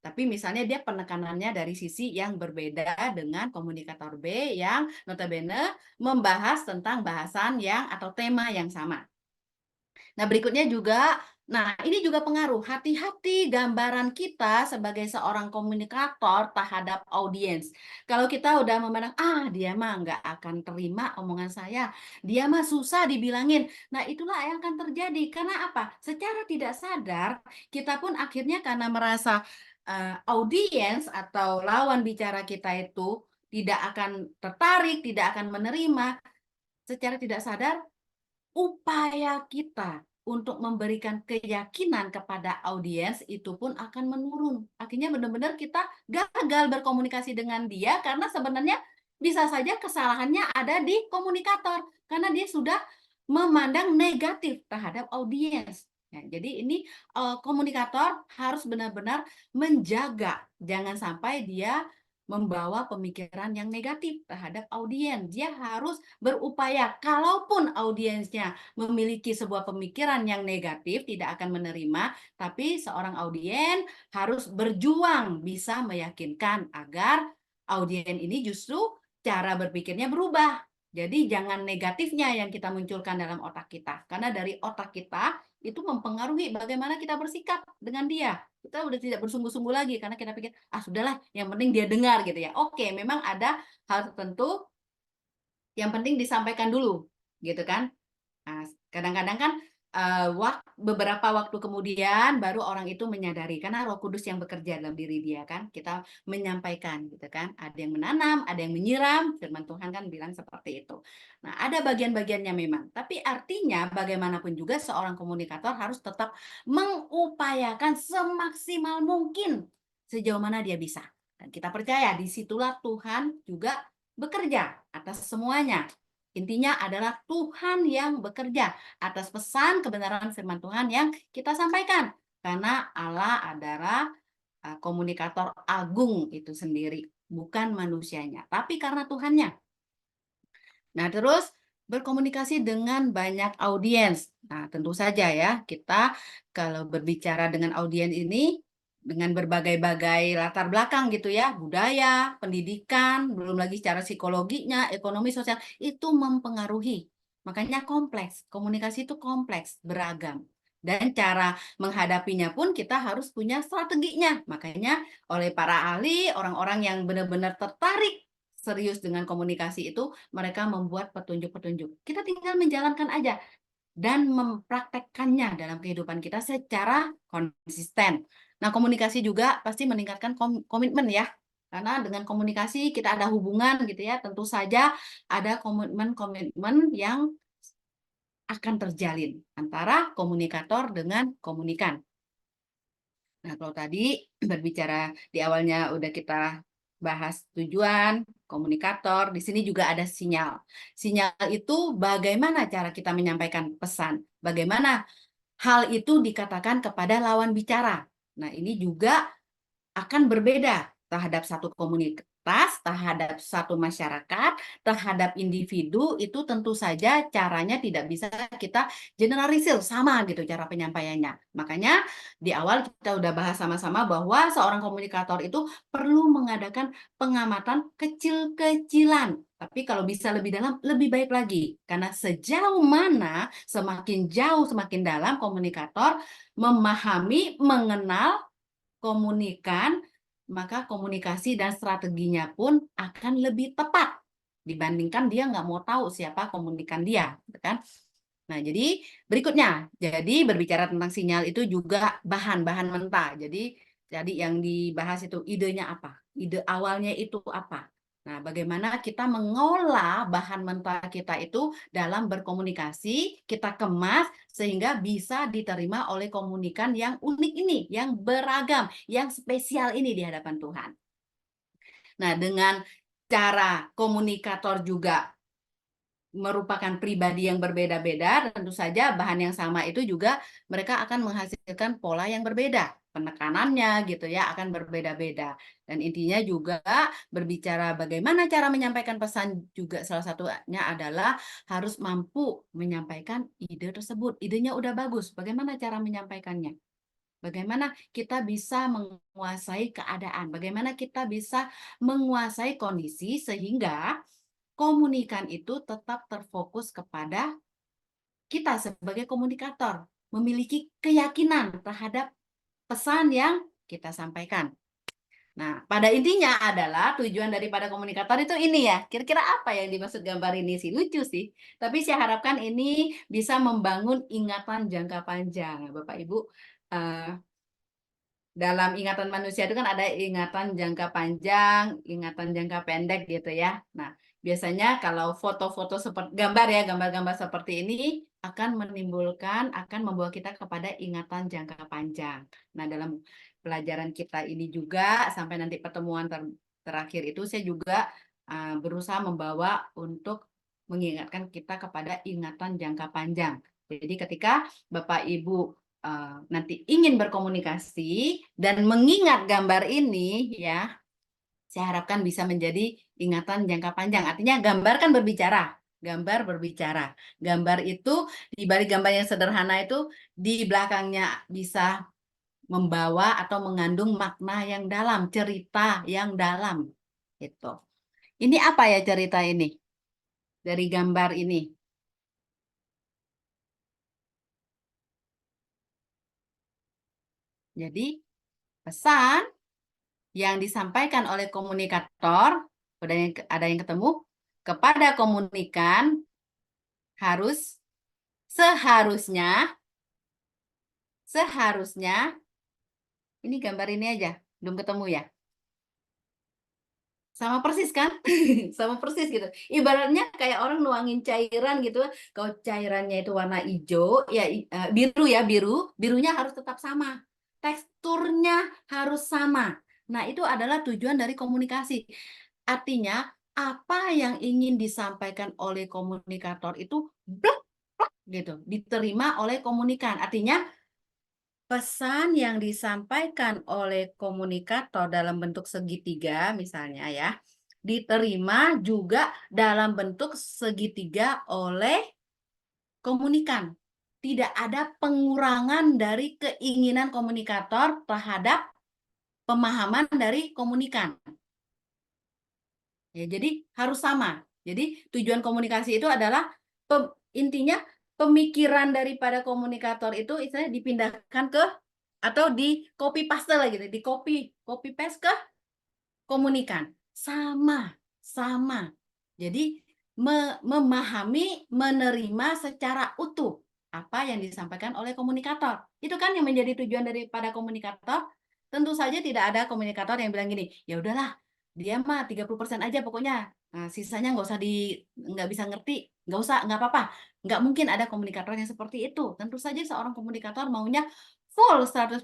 tapi misalnya dia penekanannya dari sisi yang berbeda dengan komunikator B yang notabene membahas tentang bahasan yang atau tema yang sama. Nah, berikutnya juga, nah ini juga pengaruh. Hati-hati gambaran kita sebagai seorang komunikator terhadap audiens. Kalau kita udah memandang, dia mah nggak akan terima omongan saya. Dia mah susah dibilangin. Nah, itulah yang akan terjadi. Karena apa? Secara tidak sadar, kita pun akhirnya karena merasa audiens atau lawan bicara kita itu tidak akan tertarik, tidak akan menerima, secara tidak sadar, upaya kita untuk memberikan keyakinan kepada audiens itu pun akan menurun. Akhirnya benar-benar kita gagal berkomunikasi dengan dia karena sebenarnya bisa saja kesalahannya ada di komunikator karena dia sudah memandang negatif terhadap audiens. Ya, jadi ini komunikator harus benar-benar menjaga jangan sampai dia membawa pemikiran yang negatif terhadap audiens. Dia harus berupaya kalaupun audiensnya memiliki sebuah pemikiran yang negatif, tidak akan menerima, tapi seorang audiens harus berjuang bisa meyakinkan agar audiens ini justru cara berpikirnya berubah. Jadi jangan negatifnya yang kita munculkan dalam otak kita, karena dari otak kita itu mempengaruhi bagaimana kita bersikap dengan dia. Kita udah tidak bersungguh-sungguh lagi karena kita pikir, sudahlah, yang penting dia dengar gitu ya. Oke, memang ada hal tertentu yang penting disampaikan dulu, gitu kan. Nah, kadang-kadang kan beberapa waktu kemudian baru orang itu menyadari karena Roh Kudus yang bekerja dalam diri dia kan. Kita menyampaikan gitu kan. Ada yang menanam, ada yang menyiram. Firman Tuhan kan bilang seperti itu. Nah, ada bagian-bagiannya memang. Tapi artinya bagaimanapun juga seorang komunikator harus tetap mengupayakan semaksimal mungkin sejauh mana dia bisa. Dan kita percaya disitulah Tuhan juga bekerja atas semuanya. Intinya adalah Tuhan yang bekerja atas pesan kebenaran firman Tuhan yang kita sampaikan. Karena Allah adalah komunikator agung itu sendiri, bukan manusianya, tapi karena Tuhannya. Nah, terus berkomunikasi dengan banyak audiens. Nah, tentu saja ya, kita kalau berbicara dengan audiens ini dengan berbagai-bagai latar belakang gitu ya, budaya, pendidikan, belum lagi secara psikologinya, ekonomi, sosial, itu mempengaruhi. Makanya kompleks, komunikasi itu kompleks, beragam. Dan cara menghadapinya pun kita harus punya strateginya. Makanya oleh para ahli, orang-orang yang benar-benar tertarik serius dengan komunikasi itu, mereka membuat petunjuk-petunjuk. Kita tinggal menjalankan aja dan mempraktekkannya dalam kehidupan kita secara konsisten. Nah, komunikasi juga pasti meningkatkan komitmen ya. Karena dengan komunikasi kita ada hubungan gitu ya, tentu saja ada komitmen-komitmen yang akan terjalin antara komunikator dengan komunikan. Nah, kalau tadi berbicara di awalnya udah kita bahas tujuan, komunikator, di sini juga ada sinyal. Sinyal itu bagaimana cara kita menyampaikan pesan, bagaimana hal itu dikatakan kepada lawan bicara. Nah, ini juga akan berbeda terhadap satu komunitas, terhadap satu masyarakat, terhadap individu. Itu tentu saja caranya tidak bisa kita generalisir sama gitu cara penyampaiannya. Makanya di awal kita udah bahas sama-sama bahwa seorang komunikator itu perlu mengadakan pengamatan kecil-kecilan. Tapi kalau bisa lebih dalam, lebih baik lagi. Karena sejauh mana, semakin jauh, semakin dalam komunikator memahami, mengenal, komunikan, maka komunikasi dan strateginya pun akan lebih tepat dibandingkan dia nggak mau tahu siapa komunikan dia, gitu kan? Nah, jadi berikutnya, jadi berbicara tentang sinyal itu juga bahan-bahan mentah. Jadi yang dibahas itu idenya apa? Ide awalnya itu apa? Nah, bagaimana kita mengolah bahan mentah kita itu dalam berkomunikasi, kita kemas sehingga bisa diterima oleh komunikan yang unik ini, yang beragam, yang spesial ini di hadapan Tuhan. Nah, dengan cara komunikator juga merupakan pribadi yang berbeda-beda, tentu saja bahan yang sama itu juga mereka akan menghasilkan pola yang berbeda. Penekanannya gitu ya akan berbeda-beda. Dan intinya juga berbicara bagaimana cara menyampaikan pesan juga salah satunya adalah harus mampu menyampaikan ide tersebut. Idenya udah bagus, bagaimana cara menyampaikannya? Bagaimana kita bisa menguasai keadaan, bagaimana kita bisa menguasai kondisi sehingga komunikan itu tetap terfokus kepada kita sebagai komunikator, memiliki keyakinan terhadap pesan yang kita sampaikan. Nah, pada intinya adalah tujuan daripada komunikator itu ini ya. Kira-kira apa yang dimaksud gambar ini sih? Lucu sih. Tapi saya harapkan ini bisa membangun ingatan jangka panjang. Bapak Ibu, dalam ingatan manusia itu kan ada ingatan jangka panjang, ingatan jangka pendek gitu ya. Nah, biasanya kalau foto-foto seperti gambar ya, gambar-gambar seperti ini akan menimbulkan, akan membawa kita kepada ingatan jangka panjang. Nah, dalam pelajaran kita ini juga sampai nanti pertemuan terakhir itu saya juga berusaha membawa untuk mengingatkan kita kepada ingatan jangka panjang. Jadi ketika Bapak Ibu nanti ingin berkomunikasi dan mengingat gambar ini ya, saya harapkan bisa menjadi ingatan jangka panjang. Artinya gambar kan berbicara, gambar berbicara. Gambar itu di balik gambar yang sederhana itu di belakangnya bisa membawa atau mengandung makna yang dalam, cerita yang dalam. Gitu. Ini apa ya cerita ini? Dari gambar ini. Jadi pesan yang disampaikan oleh komunikator, ada yang ketemu, kepada komunikan seharusnya, ini gambar ini aja, belum ketemu ya. Sama persis kan? Sama persis gitu. Ibaratnya kayak orang nuangin cairan gitu. Kalau cairannya itu warna hijau, ya biru ya, birunya harus tetap sama. Teksturnya harus sama. Nah, itu adalah tujuan dari komunikasi. Artinya, apa yang ingin disampaikan oleh komunikator itu blok, blok, gitu, diterima oleh komunikan. Artinya, pesan yang disampaikan oleh komunikator dalam bentuk segitiga misalnya ya, diterima juga dalam bentuk segitiga oleh komunikan. Tidak ada pengurangan dari keinginan komunikator terhadap pemahaman dari komunikan. Ya, jadi harus sama. Jadi tujuan komunikasi itu adalah intinya pemikiran daripada komunikator itu istilahnya dipindahkan ke atau di copy paste lagi, di copy paste ke komunikan. Sama. Jadi memahami, menerima secara utuh apa yang disampaikan oleh komunikator. Itu kan yang menjadi tujuan daripada komunikator. Tentu saja tidak ada komunikator yang bilang gini, ya udahlah, dia mah 30% aja pokoknya. Nah, sisanya nggak bisa ngerti, nggak apa-apa. Nggak mungkin ada komunikator yang seperti itu. Tentu saja seorang komunikator maunya full 100%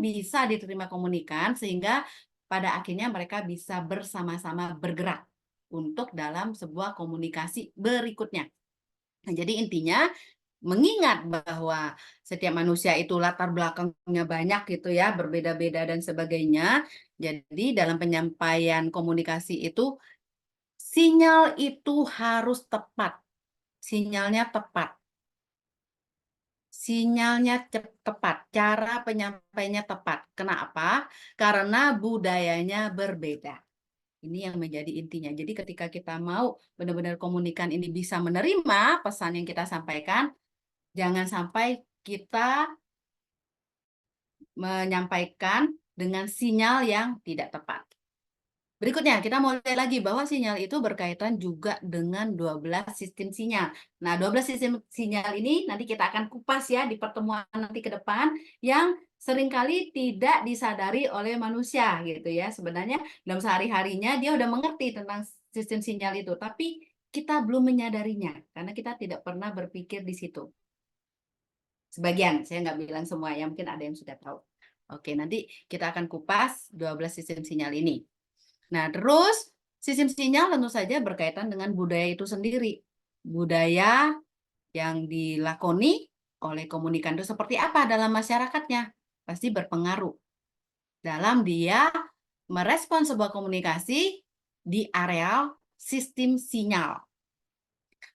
bisa diterima komunikan sehingga pada akhirnya mereka bisa bersama-sama bergerak untuk dalam sebuah komunikasi berikutnya. Nah, jadi intinya mengingat bahwa setiap manusia itu latar belakangnya banyak gitu ya, berbeda-beda dan sebagainya. Jadi dalam penyampaian komunikasi itu sinyal itu harus tepat. Sinyalnya tepat. Sinyalnya tepat, cara penyampaiannya tepat. Kenapa? Karena budayanya berbeda. Ini yang menjadi intinya. Jadi ketika kita mau benar-benar komunikan ini bisa menerima pesan yang kita sampaikan, jangan sampai kita menyampaikan dengan sinyal yang tidak tepat. Berikutnya, kita mau lihat lagi bahwa sinyal itu berkaitan juga dengan 12 sistem sinyal. Nah, 12 sistem sinyal ini nanti kita akan kupas ya di pertemuan nanti ke depan yang seringkali tidak disadari oleh manusia gitu ya. Sebenarnya dalam sehari-harinya dia udah mengerti tentang sistem sinyal itu, tapi kita belum menyadarinya karena kita tidak pernah berpikir di situ. Sebagian, saya nggak bilang semua ya, mungkin ada yang sudah tahu. Oke, nanti kita akan kupas 12 sistem sinyal ini. Nah, terus sistem sinyal tentu saja berkaitan dengan budaya itu sendiri. Budaya yang dilakoni oleh komunikan itu seperti apa dalam masyarakatnya? Pasti berpengaruh dalam dia merespon sebuah komunikasi di areal sistem sinyal.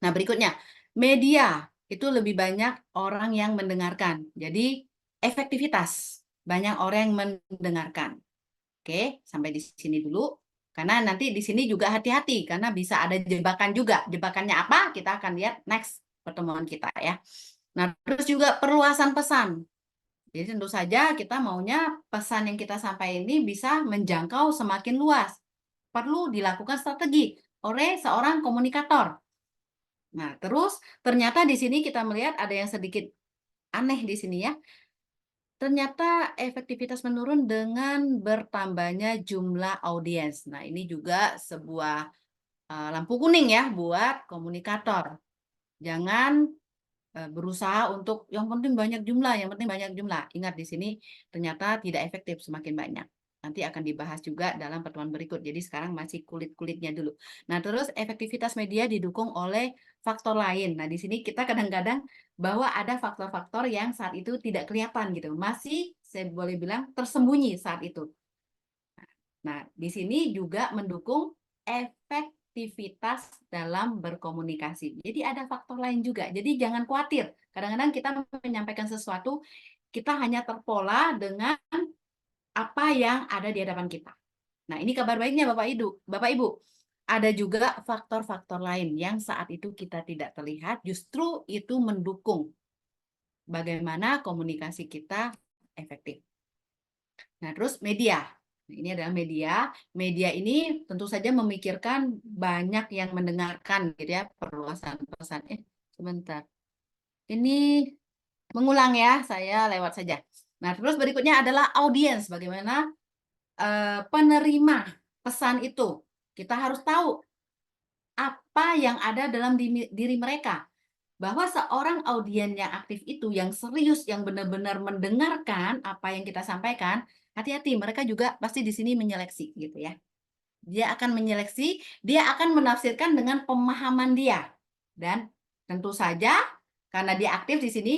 Nah, berikutnya, media itu lebih banyak orang yang mendengarkan. Jadi, efektivitas. Banyak orang yang mendengarkan. Oke, sampai di sini dulu. Karena nanti di sini juga hati-hati, karena bisa ada jebakan juga. Jebakannya apa? Kita akan lihat next pertemuan kita ya. Nah, terus juga perluasan pesan. Jadi tentu saja kita maunya pesan yang kita sampaikan ini bisa menjangkau semakin luas. Perlu dilakukan strategi oleh seorang komunikator. Nah, terus ternyata di sini kita melihat ada yang sedikit aneh di sini ya. Ternyata efektivitas menurun dengan bertambahnya jumlah audiens. Nah, ini juga sebuah lampu kuning ya buat komunikator. Jangan berusaha untuk yang penting banyak jumlah, yang penting banyak jumlah. Ingat di sini ternyata tidak efektif semakin banyak. Nanti akan dibahas juga dalam pertemuan berikut. Jadi sekarang masih kulit-kulitnya dulu. Nah, terus efektivitas media didukung oleh faktor lain. Nah, di sini kita kadang-kadang bahwa ada faktor-faktor yang saat itu tidak kelihatan gitu. Masih saya boleh bilang tersembunyi saat itu. Nah, di sini juga mendukung efektivitas dalam berkomunikasi. Jadi ada faktor lain juga. Jadi jangan khawatir. Kadang-kadang kita menyampaikan sesuatu, kita hanya terpola dengan apa yang ada di hadapan kita. Nah, ini kabar baiknya Bapak Ibu. Ada juga faktor-faktor lain yang saat itu kita tidak terlihat, justru itu mendukung bagaimana komunikasi kita efektif. Nah, terus media. Nah, ini adalah media. Media ini tentu saja memikirkan banyak yang mendengarkan, gitu ya, perluasan pesan. Sebentar. Ini mengulang ya, saya lewat saja. Nah, terus berikutnya adalah audiens. Bagaimana penerima pesan itu. Kita harus tahu apa yang ada dalam diri mereka. Bahwa seorang audiens yang aktif itu, yang serius, yang benar-benar mendengarkan apa yang kita sampaikan, hati-hati, mereka juga pasti di sini menyeleksi gitu ya. Dia akan menyeleksi, dia akan menafsirkan dengan pemahaman dia. Dan tentu saja karena dia aktif di sini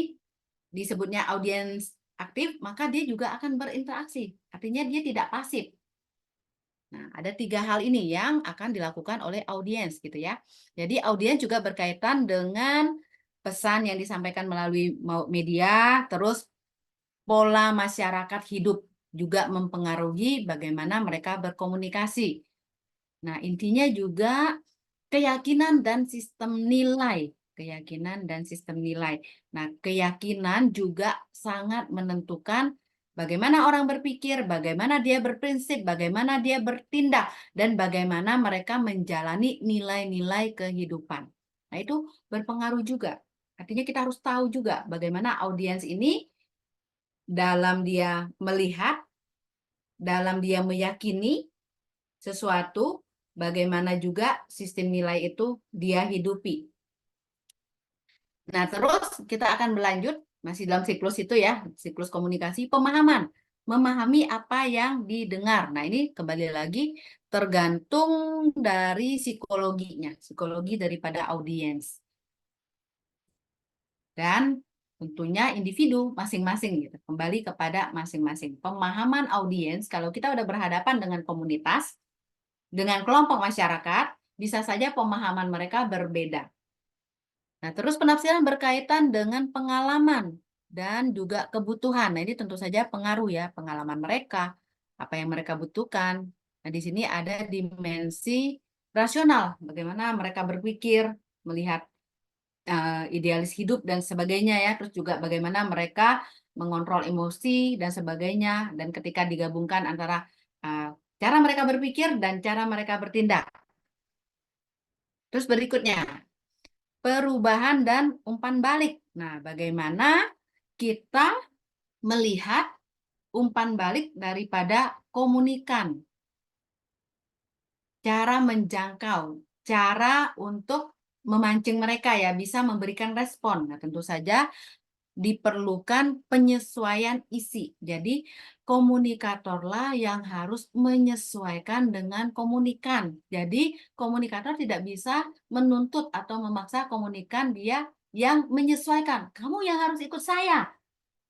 disebutnya audiens aktif, maka dia juga akan berinteraksi. Artinya dia tidak pasif. Nah, ada 3 hal ini yang akan dilakukan oleh audiens gitu ya. Jadi audiens juga berkaitan dengan pesan yang disampaikan melalui media, terus pola masyarakat hidup juga mempengaruhi bagaimana mereka berkomunikasi. Nah, intinya juga keyakinan dan sistem nilai. Keyakinan dan sistem nilai. Nah, keyakinan juga sangat menentukan bagaimana orang berpikir, bagaimana dia berprinsip, bagaimana dia bertindak, dan bagaimana mereka menjalani nilai-nilai kehidupan. Nah, itu berpengaruh juga. Artinya kita harus tahu juga bagaimana audiens ini dalam dia melihat, dalam dia meyakini sesuatu, bagaimana juga sistem nilai itu dia hidupi. Nah, terus kita akan berlanjut, masih dalam siklus itu ya, siklus komunikasi, pemahaman. Memahami apa yang didengar. Nah, ini kembali lagi tergantung dari psikologinya, psikologi daripada audiens. dan tentunya individu masing-masing gitu. Kembali kepada masing-masing. Pemahaman audiens kalau kita udah berhadapan dengan komunitas, dengan kelompok masyarakat, bisa saja pemahaman mereka berbeda. Nah, terus penafsiran berkaitan dengan pengalaman dan juga kebutuhan. Nah, ini tentu saja pengaruh ya, pengalaman mereka, apa yang mereka butuhkan. Nah, di sini ada dimensi rasional, bagaimana mereka berpikir, melihat idealis hidup dan sebagainya ya. Terus juga bagaimana mereka mengontrol emosi dan sebagainya. Dan ketika digabungkan antara cara mereka berpikir dan cara mereka bertindak. Terus berikutnya, perubahan dan umpan balik. Nah, bagaimana kita melihat umpan balik daripada komunikan, cara menjangkau, cara untuk memancing mereka ya, bisa memberikan respon. Nah, tentu saja diperlukan penyesuaian isi. Jadi, komunikatorlah yang harus menyesuaikan dengan komunikan. Jadi, komunikator tidak bisa menuntut atau memaksa komunikan dia yang menyesuaikan. Kamu yang harus ikut saya.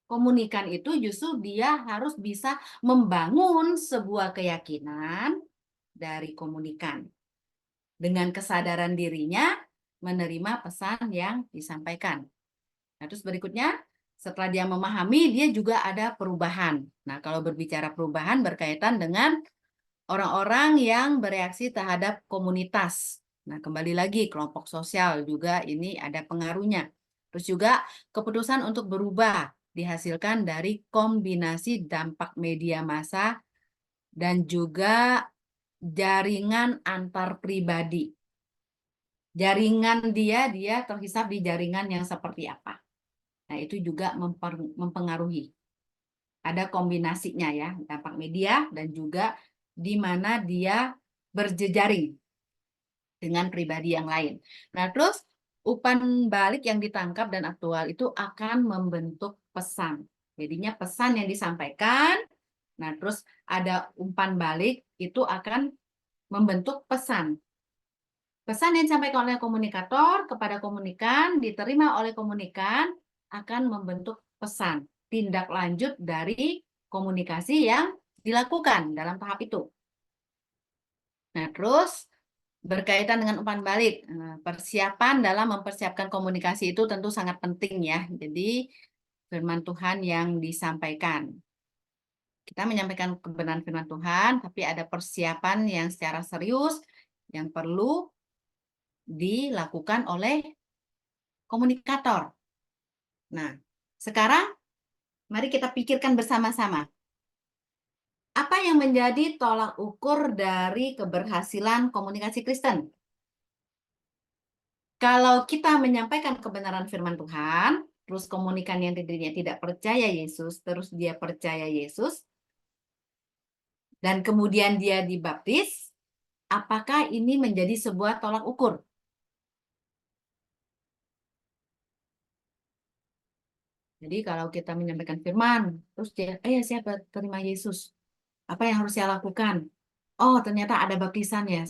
Komunikan itu justru dia harus bisa membangun sebuah keyakinan dari komunikan. Dengan kesadaran dirinya menerima pesan yang disampaikan. Nah, terus berikutnya, setelah dia memahami, dia juga ada perubahan. Nah, kalau berbicara perubahan berkaitan dengan orang-orang yang bereaksi terhadap komunitas. Nah, kembali lagi, kelompok sosial juga ini ada pengaruhnya. Terus juga keputusan untuk berubah dihasilkan dari kombinasi dampak media massa dan juga jaringan antar pribadi. Jaringan dia terhisap di jaringan yang seperti apa. Nah, itu juga mempengaruhi. Ada kombinasinya ya, dampak media dan juga di mana dia berjejaring dengan pribadi yang lain. Nah, terus umpan balik yang ditangkap dan aktual itu akan membentuk pesan. Jadinya pesan yang disampaikan, nah terus ada umpan balik itu akan membentuk pesan. Pesan yang disampaikan oleh komunikator kepada komunikan, diterima oleh komunikan, akan membentuk pesan, tindak lanjut dari komunikasi yang dilakukan dalam tahap itu. Nah, terus berkaitan dengan umpan balik, persiapan dalam mempersiapkan komunikasi itu tentu sangat penting ya. Jadi, firman Tuhan yang disampaikan. Kita menyampaikan kebenaran firman Tuhan, tapi ada persiapan yang secara serius yang perlu dilakukan oleh komunikator. Nah, sekarang mari kita pikirkan bersama-sama. Apa yang menjadi tolak ukur dari keberhasilan komunikasi Kristen? Kalau kita menyampaikan kebenaran firman Tuhan, terus komunikan yang dirinya tidak percaya Yesus, terus dia percaya Yesus, dan kemudian dia dibaptis, apakah ini menjadi sebuah tolak ukur? Jadi kalau kita menyampaikan firman, terus dia, siapa terima Yesus? Apa yang harus saya lakukan? Oh, ternyata ada baptisan ya.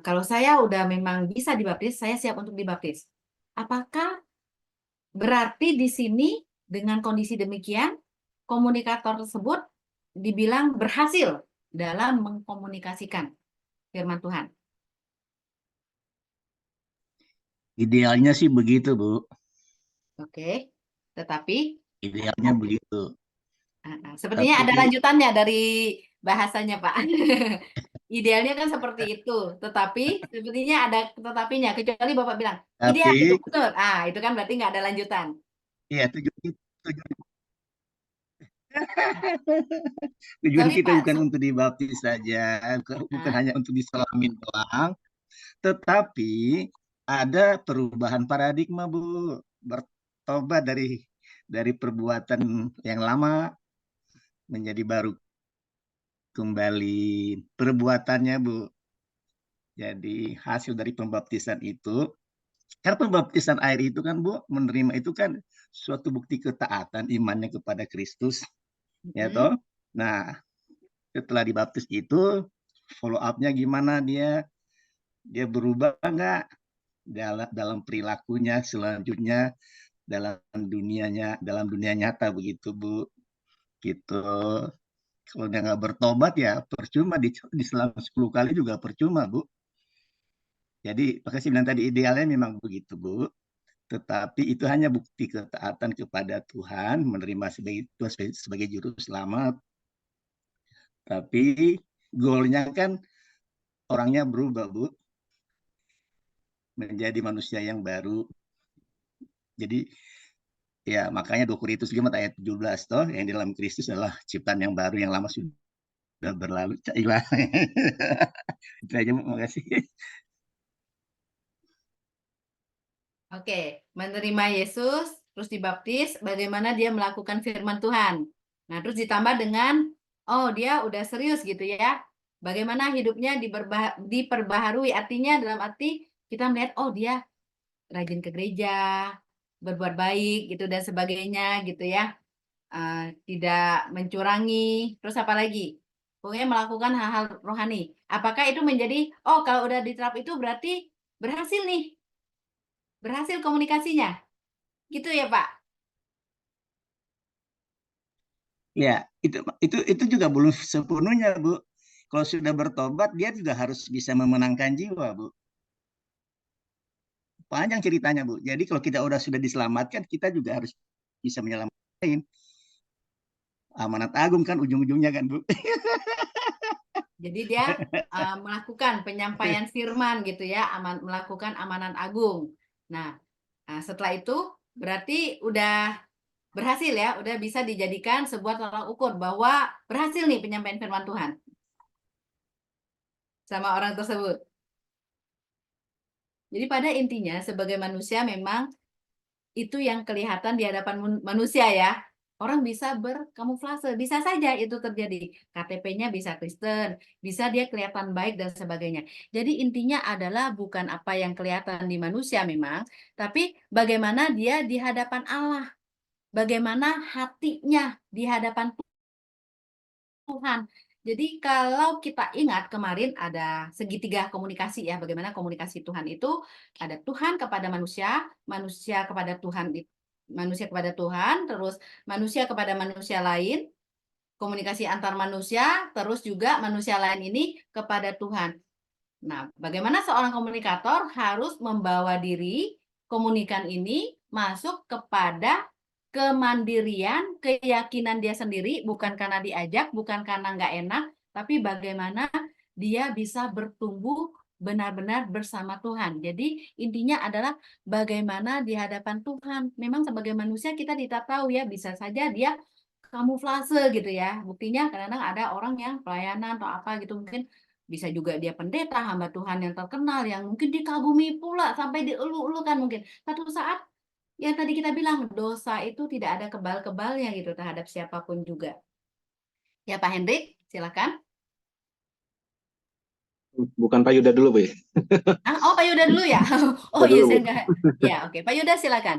Kalau saya udah memang bisa dibaptis, saya siap untuk dibaptis. Apakah berarti di sini dengan kondisi demikian, komunikator tersebut dibilang berhasil dalam mengkomunikasikan firman Tuhan? Idealnya sih begitu, Bu. Oke, tetapi Idealnya begitu. sepertinya ada Tapi lanjutannya dari bahasanya, Pak. Idealnya kan seperti itu, tetapi sepertinya ada tetapinya, kecuali Bapak bilang, ideal itu tapi betul. Itu kan berarti nggak ada lanjutan. ya tujuan Sorry, kita Pak. bukan untuk dibaptis saja, bukan Ah, hanya untuk diselamin doang, tetapi ada perubahan paradigma, Bu. Bertobat dari perbuatan yang lama menjadi baru kembali perbuatannya, Bu. Jadi hasil dari pembaptisan itu, karena pembaptisan air itu kan, Bu, menerima itu kan suatu bukti ketaatan imannya kepada Kristus, ya toh. Nah, setelah dibaptis itu follow up-nya gimana, dia berubah nggak dalam perilakunya selanjutnya, dalam dunia nyata begitu Bu. Gitu. Kalau dia nggak bertobat ya percuma selama 10 kali juga percuma Bu. Jadi makanya saya bilang tadi idealnya memang begitu Bu. Tetapi itu hanya bukti ketaatan kepada Tuhan, menerima Tuhan sebagai juru selamat. Tapi goalnya kan orangnya berubah Bu, menjadi manusia yang baru. Jadi ya makanya 2 Korintus 5 ayat 17 toh, yang di dalam Kristus adalah ciptaan yang baru, yang lama sudah berlalu. Cailah. Itu aja Bu, makasih. Oke, menerima Yesus, terus dibaptis, bagaimana dia melakukan firman Tuhan. Nah, terus ditambah dengan, oh dia udah serius gitu ya. Bagaimana hidupnya diperbaharui, artinya dalam arti kita melihat, oh dia rajin ke gereja, berbuat baik gitu dan sebagainya gitu ya. Tidak mencurangi, terus apa lagi? Pokoknya melakukan hal-hal rohani. Apakah itu menjadi, oh kalau udah diterap itu berarti berhasil nih, berhasil komunikasinya, gitu ya Pak? Ya, itu juga belum sepenuhnya, Bu. Kalau sudah bertobat, dia juga harus bisa memenangkan jiwa, Bu. Panjang ceritanya, Bu. Jadi kalau kita sudah diselamatkan, kita juga harus bisa menyelamatkan. Amanat agung kan ujung-ujungnya kan, Bu. Jadi dia melakukan penyampaian firman gitu ya, melakukan amanat agung. Nah, setelah itu berarti udah berhasil ya, udah bisa dijadikan sebuah tolak ukur bahwa berhasil nih penyampaian firman Tuhan sama orang tersebut. Jadi pada intinya sebagai manusia memang itu yang kelihatan di hadapan manusia ya. Orang bisa berkamuflase, bisa saja itu terjadi. KTP-nya bisa Kristen, bisa dia kelihatan baik dan sebagainya. Jadi intinya adalah bukan apa yang kelihatan di manusia memang, tapi bagaimana dia di hadapan Allah. Bagaimana hatinya di hadapan Tuhan. Jadi kalau kita ingat kemarin ada segitiga komunikasi ya, bagaimana komunikasi Tuhan itu ada Tuhan kepada manusia, manusia kepada Tuhan, manusia kepada Tuhan, terus manusia kepada manusia lain, komunikasi antar manusia, terus juga manusia lain ini kepada Tuhan. Nah, bagaimana seorang komunikator harus membawa diri komunikan ini masuk kepada kemandirian, keyakinan dia sendiri, bukan karena diajak, bukan karena nggak enak, tapi bagaimana dia bisa bertumbuh benar-benar bersama Tuhan. Jadi intinya adalah bagaimana di hadapan Tuhan. Memang sebagai manusia kita tidak tahu ya, bisa saja dia kamuflase gitu ya. Buktinya kadang-kadang ada orang yang pelayanan atau apa gitu, mungkin bisa juga dia pendeta, hamba Tuhan yang terkenal, yang mungkin dikagumi pula sampai dielu-elukan mungkin. Satu saat yang tadi kita bilang, dosa itu tidak ada kebal-kebalnya gitu terhadap siapapun juga. Ya Pak Hendrik, silakan. Bukan Pak Yuda dulu, Bu. Oh Pak Yuda dulu ya? Oh Yuda iya, dulu, saya Bu. enggak. Ya oke, Pak Yuda silakan.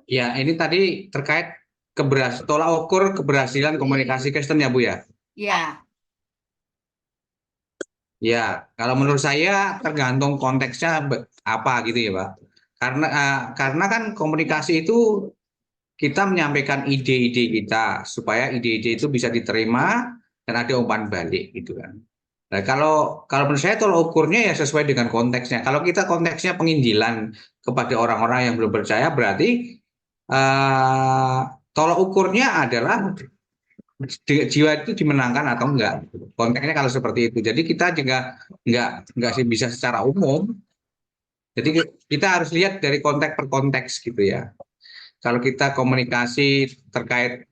Ya, ini tadi terkait tolak ukur keberhasilan komunikasi Kristen ya Bu ya. Ya, Ya, kalau menurut saya tergantung konteksnya apa gitu ya Pak. Karena kan komunikasi itu kita menyampaikan ide-ide kita supaya ide-ide itu bisa diterima dan ada umpan balik gitu kan. Nah, kalau menurut saya tolak ukurnya ya sesuai dengan konteksnya. Kalau kita konteksnya penginjilan kepada orang-orang yang belum percaya, berarti tolak ukurnya adalah jiwa itu dimenangkan atau enggak. Konteksnya kalau seperti itu. Jadi kita juga enggak sih bisa secara umum. Jadi kita harus lihat dari konteks per konteks gitu ya. Kalau kita komunikasi terkait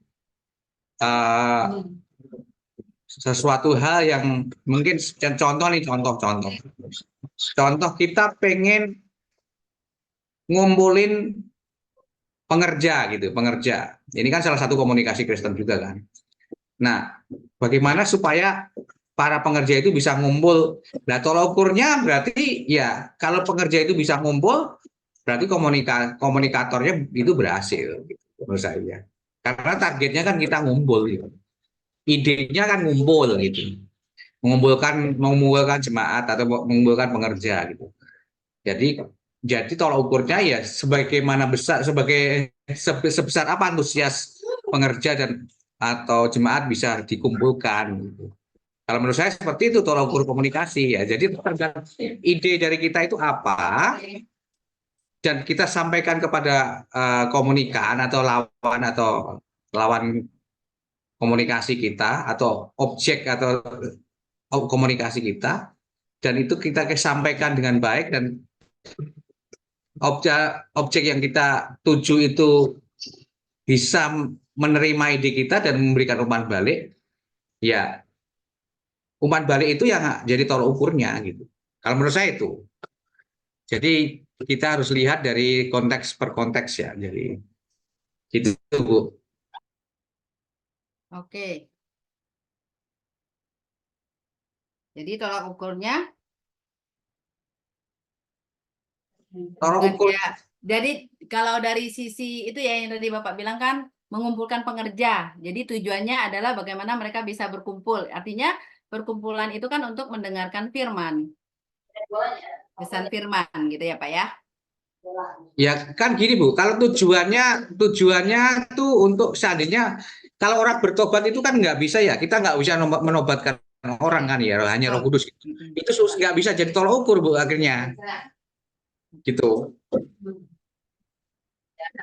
sesuatu hal yang mungkin contoh kita pengen ngumpulin pengerja ini kan salah satu komunikasi Kristen juga kan. Nah, bagaimana supaya para pengerja itu bisa ngumpul? Nah, tolak ukurnya berarti ya kalau pengerja itu bisa ngumpul berarti komunikatornya itu berhasil gitu, menurut saya. Karena targetnya kan kita ngumpul gitu. Idenya kan ngumpul gitu. Mengumpulkan jemaat atau mengumpulkan pengerja gitu. Jadi Jadi tolak ukurnya ya sebesar apa antusias pengerja dan atau jemaat bisa dikumpulkan gitu. Kalau menurut saya seperti itu tolak ukur komunikasi ya. Jadi tergantung ide dari kita itu apa dan kita sampaikan kepada komunikan atau lawan komunikasi kita atau objek atau komunikasi kita, dan itu kita sampaikan dengan baik dan objek yang kita tuju itu bisa menerima ide kita dan memberikan umpan balik, ya umpan balik itu yang jadi tolak ukurnya gitu. Kalau menurut saya itu. Jadi kita harus lihat dari konteks per konteks ya. Jadi itu Bu. Oke. Jadi tolak ukurnya Tolak bukan ukur ya. Jadi kalau dari sisi itu ya yang tadi Bapak bilang kan mengumpulkan pengerja. Jadi tujuannya adalah bagaimana mereka bisa berkumpul. Artinya perkumpulan itu kan untuk mendengarkan firman. Pesan firman gitu ya Pak ya. ya kan gini Bu, kalau tujuannya tuh untuk seandainya kalau orang bertobat itu kan nggak bisa ya, kita nggak bisa menobatkan orang kan ya, hanya Roh Kudus. Itu nggak bisa jadi tolak ukur Bu akhirnya. Gitu.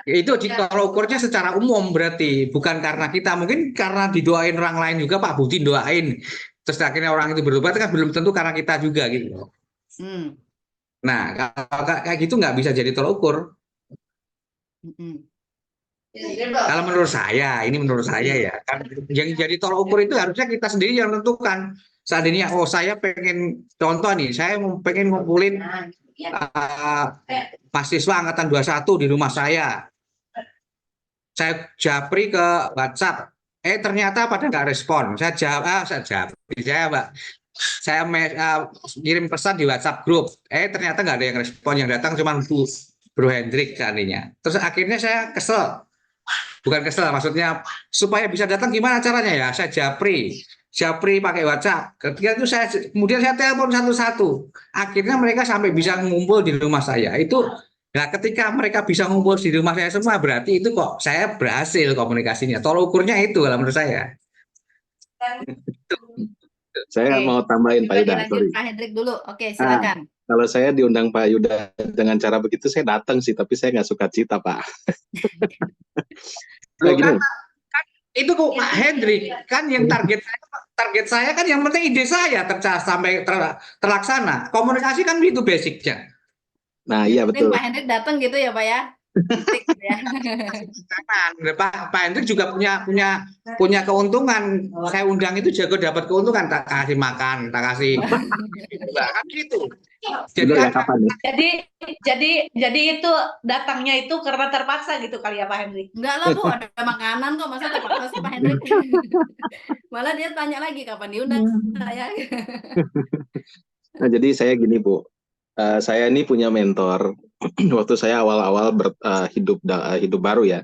Itu tolak ukurnya secara umum berarti, bukan karena kita, mungkin karena didoain orang lain juga Pak Budi doain, terus akhirnya orang itu bertobat kan belum tentu karena kita juga gitu. Nah, kalau kayak gitu nggak bisa jadi tolak ukur. Kalau menurut saya, ini menurut saya ya, kan yang jadi tolak ukur itu harusnya kita sendiri yang tentukan. Seandainya, oh saya pengen contoh nih, saya pengen ngumpulin mahasiswa angkatan 21 di rumah saya. Saya japri ke WhatsApp, ternyata pada nggak respon. Saya kirim pesan di WhatsApp grup, ternyata nggak ada yang respon, yang datang cuma Bro Hendrik seandainya. Terus akhirnya saya kesel. Bukan kesel, maksudnya supaya bisa datang gimana caranya ya? Saya japri pakai WhatsApp. Ketika itu kemudian saya telepon satu-satu. Akhirnya mereka sampai bisa ngumpul di rumah saya. Itu, nah ketika mereka bisa ngumpul di rumah saya semua, berarti itu kok saya berhasil komunikasinya. Tolak ukurnya itu kalau menurut saya. Saya mau tambahin Pak Yuda. Lanjut Pak Hendrik dulu. Oke, silakan. Kalau saya diundang Pak Yuda dengan cara begitu, saya datang sih, tapi saya nggak suka cita Pak. Kan itu kok Pak Hendrik kan yang target saya kan yang penting ide saya sampai terlaksana. Komunikasi kan itu basicnya. Nah, iya betul. Pak Hendrik datang gitu ya Pak ya. Ya. Pak Hendrik juga punya keuntungan. Saya undang itu jago dapat keuntungan, tak kasih makan, tak kasih kan gitu. Jadi itu datangnya itu karena terpaksa gitu kali ya Pak Hendrik. Enggak lah Bu, ada makanan kok, masa terpaksa sih Pak Hendrik. Malah dia tanya lagi kapan diundang saya. Nah, jadi saya gini Bu, saya ini punya mentor waktu saya awal-awal hidup baru ya.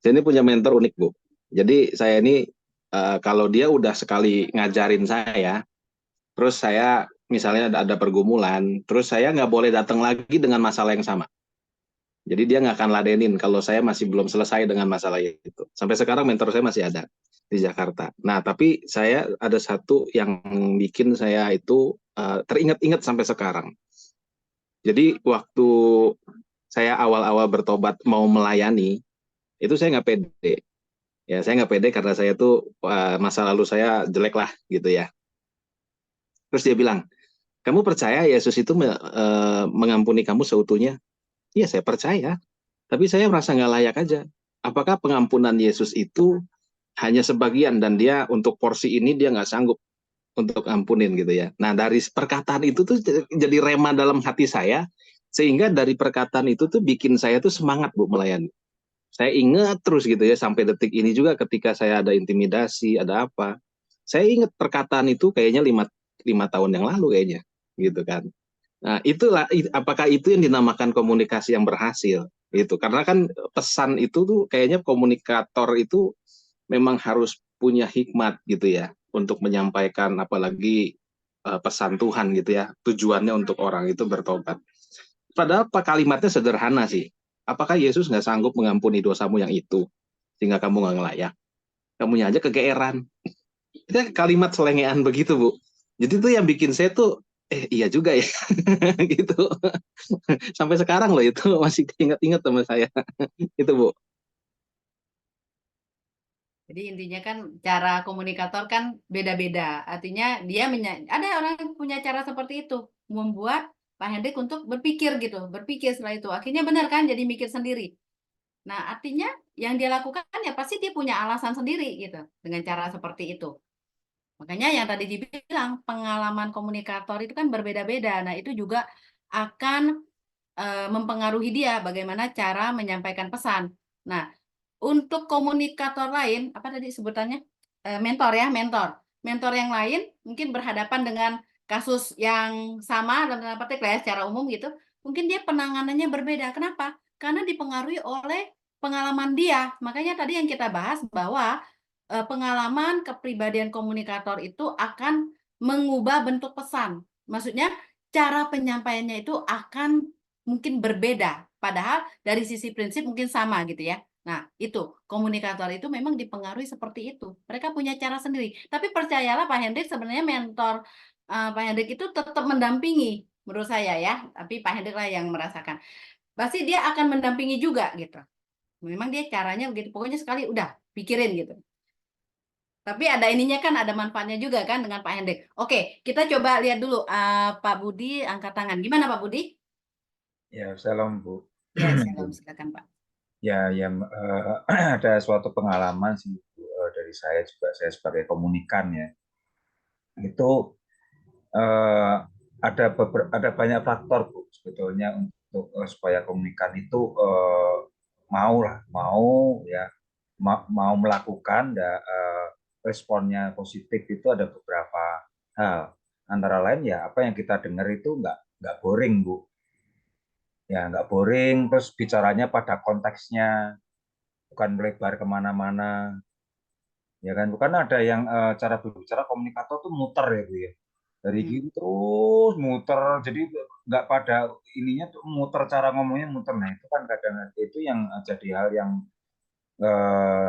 Saya ini punya mentor unik Bu. Jadi saya ini kalau dia udah sekali ngajarin saya, terus saya misalnya ada pergumulan, terus saya nggak boleh datang lagi dengan masalah yang sama. Jadi dia nggak akan ladenin kalau saya masih belum selesai dengan masalah itu. Sampai sekarang mentor saya masih ada di Jakarta. Nah, tapi saya ada satu yang bikin saya itu teringat-ingat sampai sekarang. Jadi waktu saya awal-awal bertobat mau melayani, itu saya nggak pede. Ya, saya nggak pede karena saya tuh masa lalu saya jelek lah gitu ya. Terus dia bilang, kamu percaya Yesus itu mengampuni kamu seutuhnya? Iya, saya percaya. Tapi saya merasa nggak layak aja. Apakah pengampunan Yesus itu hanya sebagian dan dia untuk porsi ini dia nggak sanggup untuk ampunin gitu ya. Nah, dari perkataan itu tuh jadi rema dalam hati saya, sehingga dari perkataan itu tuh bikin saya tuh semangat Bu melayani. Saya ingat terus gitu ya, sampai detik ini juga ketika saya ada intimidasi, ada apa, saya ingat perkataan itu kayaknya 5 tahun yang lalu kayaknya, gitu kan. Nah, itulah, apakah itu yang dinamakan komunikasi yang berhasil? Gitu. Karena kan pesan itu tuh kayaknya komunikator itu memang harus punya hikmat gitu ya, untuk menyampaikan apalagi pesan Tuhan gitu ya, tujuannya untuk orang itu bertobat. Padahal kalimatnya sederhana sih. Apakah Yesus nggak sanggup mengampuni dosamu yang itu sehingga kamu nggak ngelayak? Kamunya aja kegeeran. Itu kan kalimat selengean begitu, Bu. Jadi itu yang bikin saya tuh, iya juga ya, gitu. Sampai sekarang loh itu masih ingat-ingat sama saya. Itu, Bu. Jadi intinya kan cara komunikator kan beda-beda. Artinya dia ada orang yang punya cara seperti itu, membuat Pak Hendrik untuk berpikir gitu, berpikir setelah itu. Akhirnya benar kan, jadi mikir sendiri. Nah, artinya yang dia lakukan ya pasti dia punya alasan sendiri gitu dengan cara seperti itu. Makanya yang tadi dibilang pengalaman komunikator itu kan berbeda-beda. Nah, itu juga akan mempengaruhi dia bagaimana cara menyampaikan pesan. Nah, untuk komunikator lain, apa tadi sebutannya? Mentor ya, mentor. Mentor yang lain mungkin berhadapan dengan kasus yang sama dalam tanda petik lah ya, secara umum gitu. Mungkin dia penanganannya berbeda. Kenapa? Karena dipengaruhi oleh pengalaman dia. Makanya tadi yang kita bahas bahwa pengalaman kepribadian komunikator itu akan mengubah bentuk pesan. Maksudnya cara penyampaiannya itu akan mungkin berbeda. Padahal dari sisi prinsip mungkin sama gitu ya. Nah, itu komunikator itu memang dipengaruhi seperti itu. Mereka punya cara sendiri. Tapi percayalah Pak Hendrik sebenarnya mentor Pak Hendrik itu tetap mendampingi menurut saya ya. Tapi Pak Hendrik lah yang merasakan. Pasti dia akan mendampingi juga gitu. Memang dia caranya begitu. Pokoknya sekali udah pikirin gitu. Tapi ada ininya kan, ada manfaatnya juga kan dengan Pak Hendrik. Oke, kita coba lihat dulu Pak Budi angkat tangan. Gimana Pak Budi? Ya, salam Bu. Ya, shalom, silakan Pak. Ya, ada suatu pengalaman sih Bu, dari saya juga, saya sebagai komunikan ya. Itu ada banyak faktor Bu sebetulnya untuk supaya komunikan itu mau melakukan responnya positif. Itu ada beberapa hal. Antara lain ya apa yang kita dengar itu nggak boring Bu. Ya nggak boring, terus bicaranya pada konteksnya, bukan melebar kemana-mana, ya kan? Bukan ada yang cara berbicara komunikator tuh muter ya Bu ya, dari gitu terus muter, jadi nggak pada ininya tuh muter, cara ngomongnya muter. Nah itu kan kadang itu yang jadi hal yang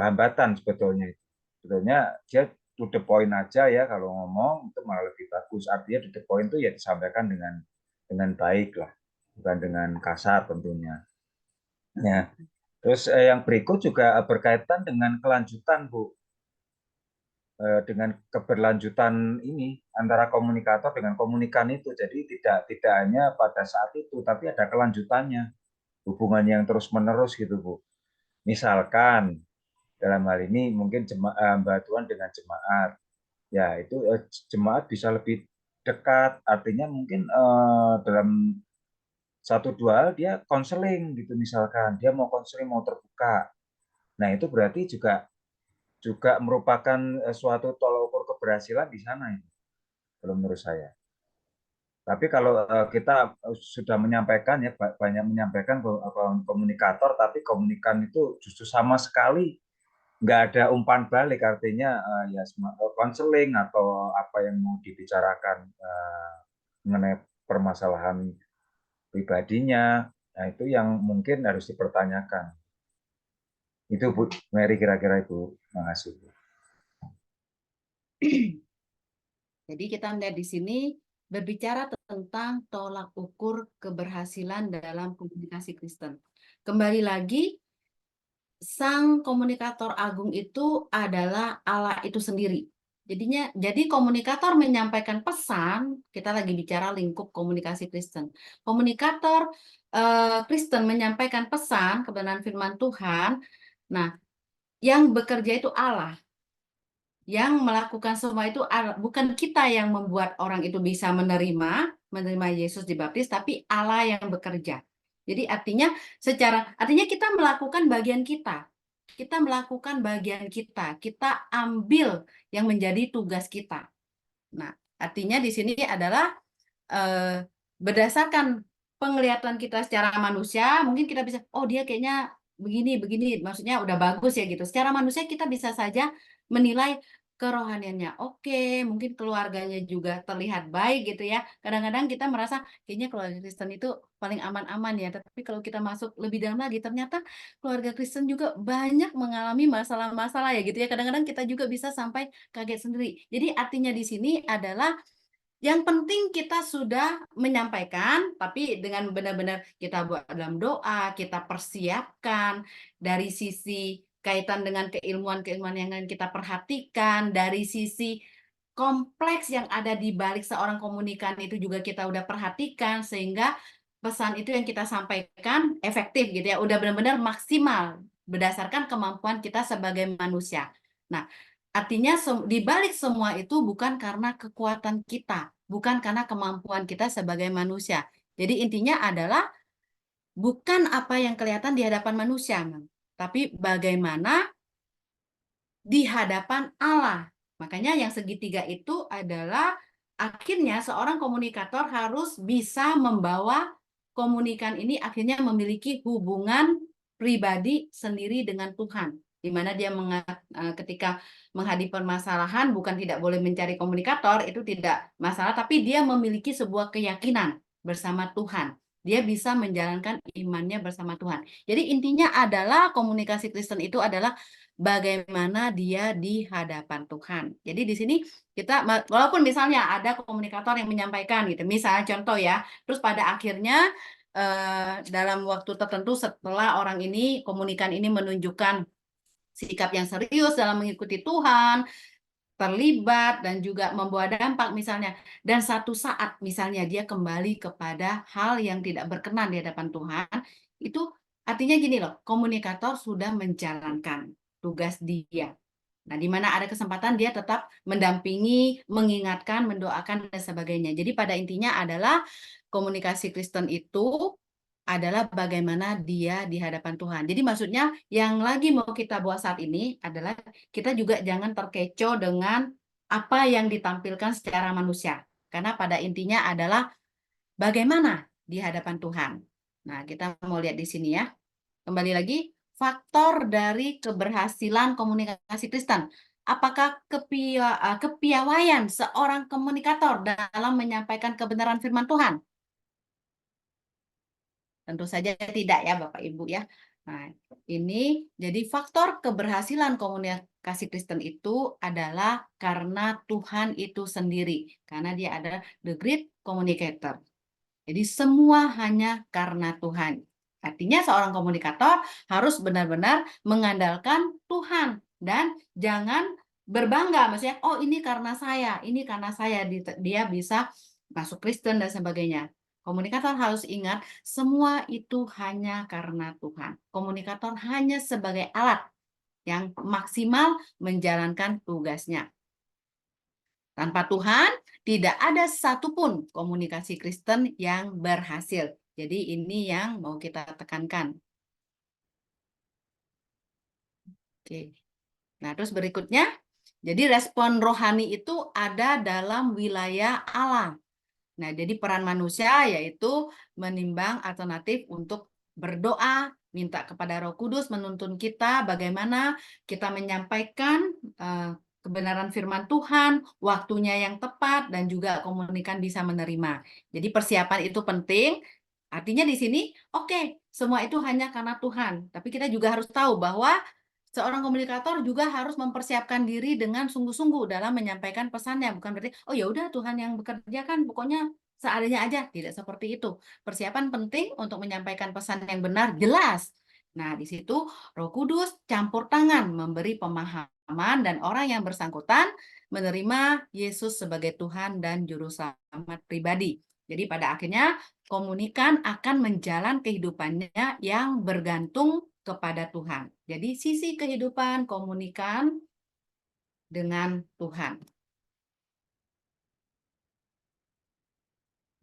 hambatan sebetulnya. Sebetulnya dia to the point aja ya, kalau ngomong itu malah lebih bagus. Artinya to the point itu ya disampaikan dengan baik lah, bukan dengan kasar tentunya. Ya, terus yang berikut juga berkaitan dengan kelanjutan Bu, dengan keberlanjutan ini antara komunikator dengan komunikan itu. Jadi tidak hanya pada saat itu, tapi ada kelanjutannya, hubungan yang terus menerus gitu Bu. Misalkan dalam hal ini mungkin Mbak Tuan dengan jemaat, ya itu jemaat bisa lebih dekat. Artinya mungkin dalam satu dua hal dia konseling gitu, misalkan dia mau konseling, mau terbuka. Nah itu berarti juga merupakan suatu tolak ukur keberhasilan di sana itu, kalau menurut saya. Tapi kalau kita sudah menyampaikan ya, banyak menyampaikan komunikator, tapi komunikan itu justru sama sekali nggak ada umpan balik, artinya ya konseling atau apa yang mau dibicarakan mengenai permasalahan pribadinya, nah itu yang mungkin harus dipertanyakan. Itu Bu Mary, kira-kira itu. Terima kasih Bu. Jadi kita melihat di sini berbicara tentang tolak ukur keberhasilan dalam komunikasi Kristen. Kembali lagi, sang komunikator agung itu adalah Allah itu sendiri. Jadi komunikator menyampaikan pesan, kita lagi bicara lingkup komunikasi Kristen. Komunikator Kristen menyampaikan pesan kebenaran firman Tuhan. Nah, yang bekerja itu Allah. Yang melakukan semua itu bukan kita yang membuat orang itu bisa menerima Yesus dibaptis, tapi Allah yang bekerja. Jadi artinya kita melakukan bagian kita. Kita melakukan bagian kita. Kita ambil yang menjadi tugas kita. Nah, artinya di sini adalah berdasarkan penglihatan kita secara manusia, mungkin kita bisa, oh dia kayaknya begini, maksudnya udah bagus ya gitu. Secara manusia kita bisa saja menilai, kerohaniannya oke, mungkin keluarganya juga terlihat baik gitu ya. Kadang-kadang kita merasa kayaknya keluarga Kristen itu paling aman-aman ya, tapi kalau kita masuk lebih dalam lagi ternyata keluarga Kristen juga banyak mengalami masalah-masalah ya gitu ya. Kadang-kadang kita juga bisa sampai kaget sendiri. Jadi artinya di sini adalah yang penting kita sudah menyampaikan, tapi dengan benar-benar kita buat dalam doa, kita persiapkan dari sisi kaitan dengan keilmuan-keilmuan yang kita perhatikan, dari sisi kompleks yang ada di balik seorang komunikan itu juga kita udah perhatikan, sehingga pesan itu yang kita sampaikan efektif gitu ya, udah benar-benar maksimal berdasarkan kemampuan kita sebagai manusia. Nah, artinya di balik semua itu bukan karena kekuatan kita, bukan karena kemampuan kita sebagai manusia. Jadi intinya adalah bukan apa yang kelihatan di hadapan manusia, tapi bagaimana di hadapan Allah. Makanya yang segitiga itu adalah akhirnya seorang komunikator harus bisa membawa komunikan ini akhirnya memiliki hubungan pribadi sendiri dengan Tuhan. Di mana dia ketika menghadapi permasalahan bukan tidak boleh mencari komunikator, itu tidak masalah, tapi dia memiliki sebuah keyakinan bersama Tuhan. Dia bisa menjalankan imannya bersama Tuhan. Jadi intinya adalah komunikasi Kristen itu adalah bagaimana dia di hadapan Tuhan. Jadi di sini kita, walaupun misalnya ada komunikator yang menyampaikan gitu, misalnya contoh ya, terus pada akhirnya dalam waktu tertentu setelah orang ini, komunikan ini menunjukkan sikap yang serius dalam mengikuti Tuhan, terlibat dan juga membawa dampak misalnya, dan satu saat misalnya dia kembali kepada hal yang tidak berkenan di hadapan Tuhan, itu artinya gini loh, komunikator sudah menjalankan tugas dia. Nah, di mana ada kesempatan dia tetap mendampingi, mengingatkan, mendoakan dan sebagainya. Jadi pada intinya adalah komunikasi Kristen itu adalah bagaimana dia di hadapan Tuhan. Jadi maksudnya yang lagi mau kita buat saat ini adalah kita juga jangan terkecoh dengan apa yang ditampilkan secara manusia. Karena pada intinya adalah bagaimana di hadapan Tuhan. Nah, kita mau lihat di sini ya. Kembali lagi, faktor dari keberhasilan komunikasi Kristen. Apakah kepiawaian seorang komunikator dalam menyampaikan kebenaran firman Tuhan? Tentu saja tidak ya Bapak Ibu ya. Nah, ini jadi faktor keberhasilan komunikasi Kristen itu adalah karena Tuhan itu sendiri. Karena dia adalah the great communicator. Jadi semua hanya karena Tuhan. Artinya seorang komunikator harus benar-benar mengandalkan Tuhan. Dan jangan berbangga. Maksudnya, oh ini karena saya dia bisa masuk Kristen dan sebagainya. Komunikator harus ingat, semua itu hanya karena Tuhan. Komunikator hanya sebagai alat yang maksimal menjalankan tugasnya. Tanpa Tuhan, tidak ada satupun komunikasi Kristen yang berhasil. Jadi ini yang mau kita tekankan. Oke. Nah, terus berikutnya, jadi respon rohani itu ada dalam wilayah Allah. Nah, jadi peran manusia yaitu menimbang alternatif untuk berdoa, minta kepada Roh Kudus menuntun kita bagaimana kita menyampaikan kebenaran firman Tuhan, waktunya yang tepat, dan juga komunikan bisa menerima. Jadi persiapan itu penting. Artinya di sini, oke, semua itu hanya karena Tuhan. Tapi kita juga harus tahu bahwa seorang komunikator juga harus mempersiapkan diri dengan sungguh-sungguh dalam menyampaikan pesannya. Bukan berarti, oh ya udah Tuhan yang bekerja kan, pokoknya seadanya aja. Tidak seperti itu. Persiapan penting untuk menyampaikan pesan yang benar, jelas. Nah, di situ Roh Kudus campur tangan, memberi pemahaman, dan orang yang bersangkutan menerima Yesus sebagai Tuhan dan Juru Selamat pribadi. Jadi pada akhirnya komunikan akan menjalani kehidupannya yang bergantung kepada Tuhan. Jadi sisi kehidupan komunikan dengan Tuhan.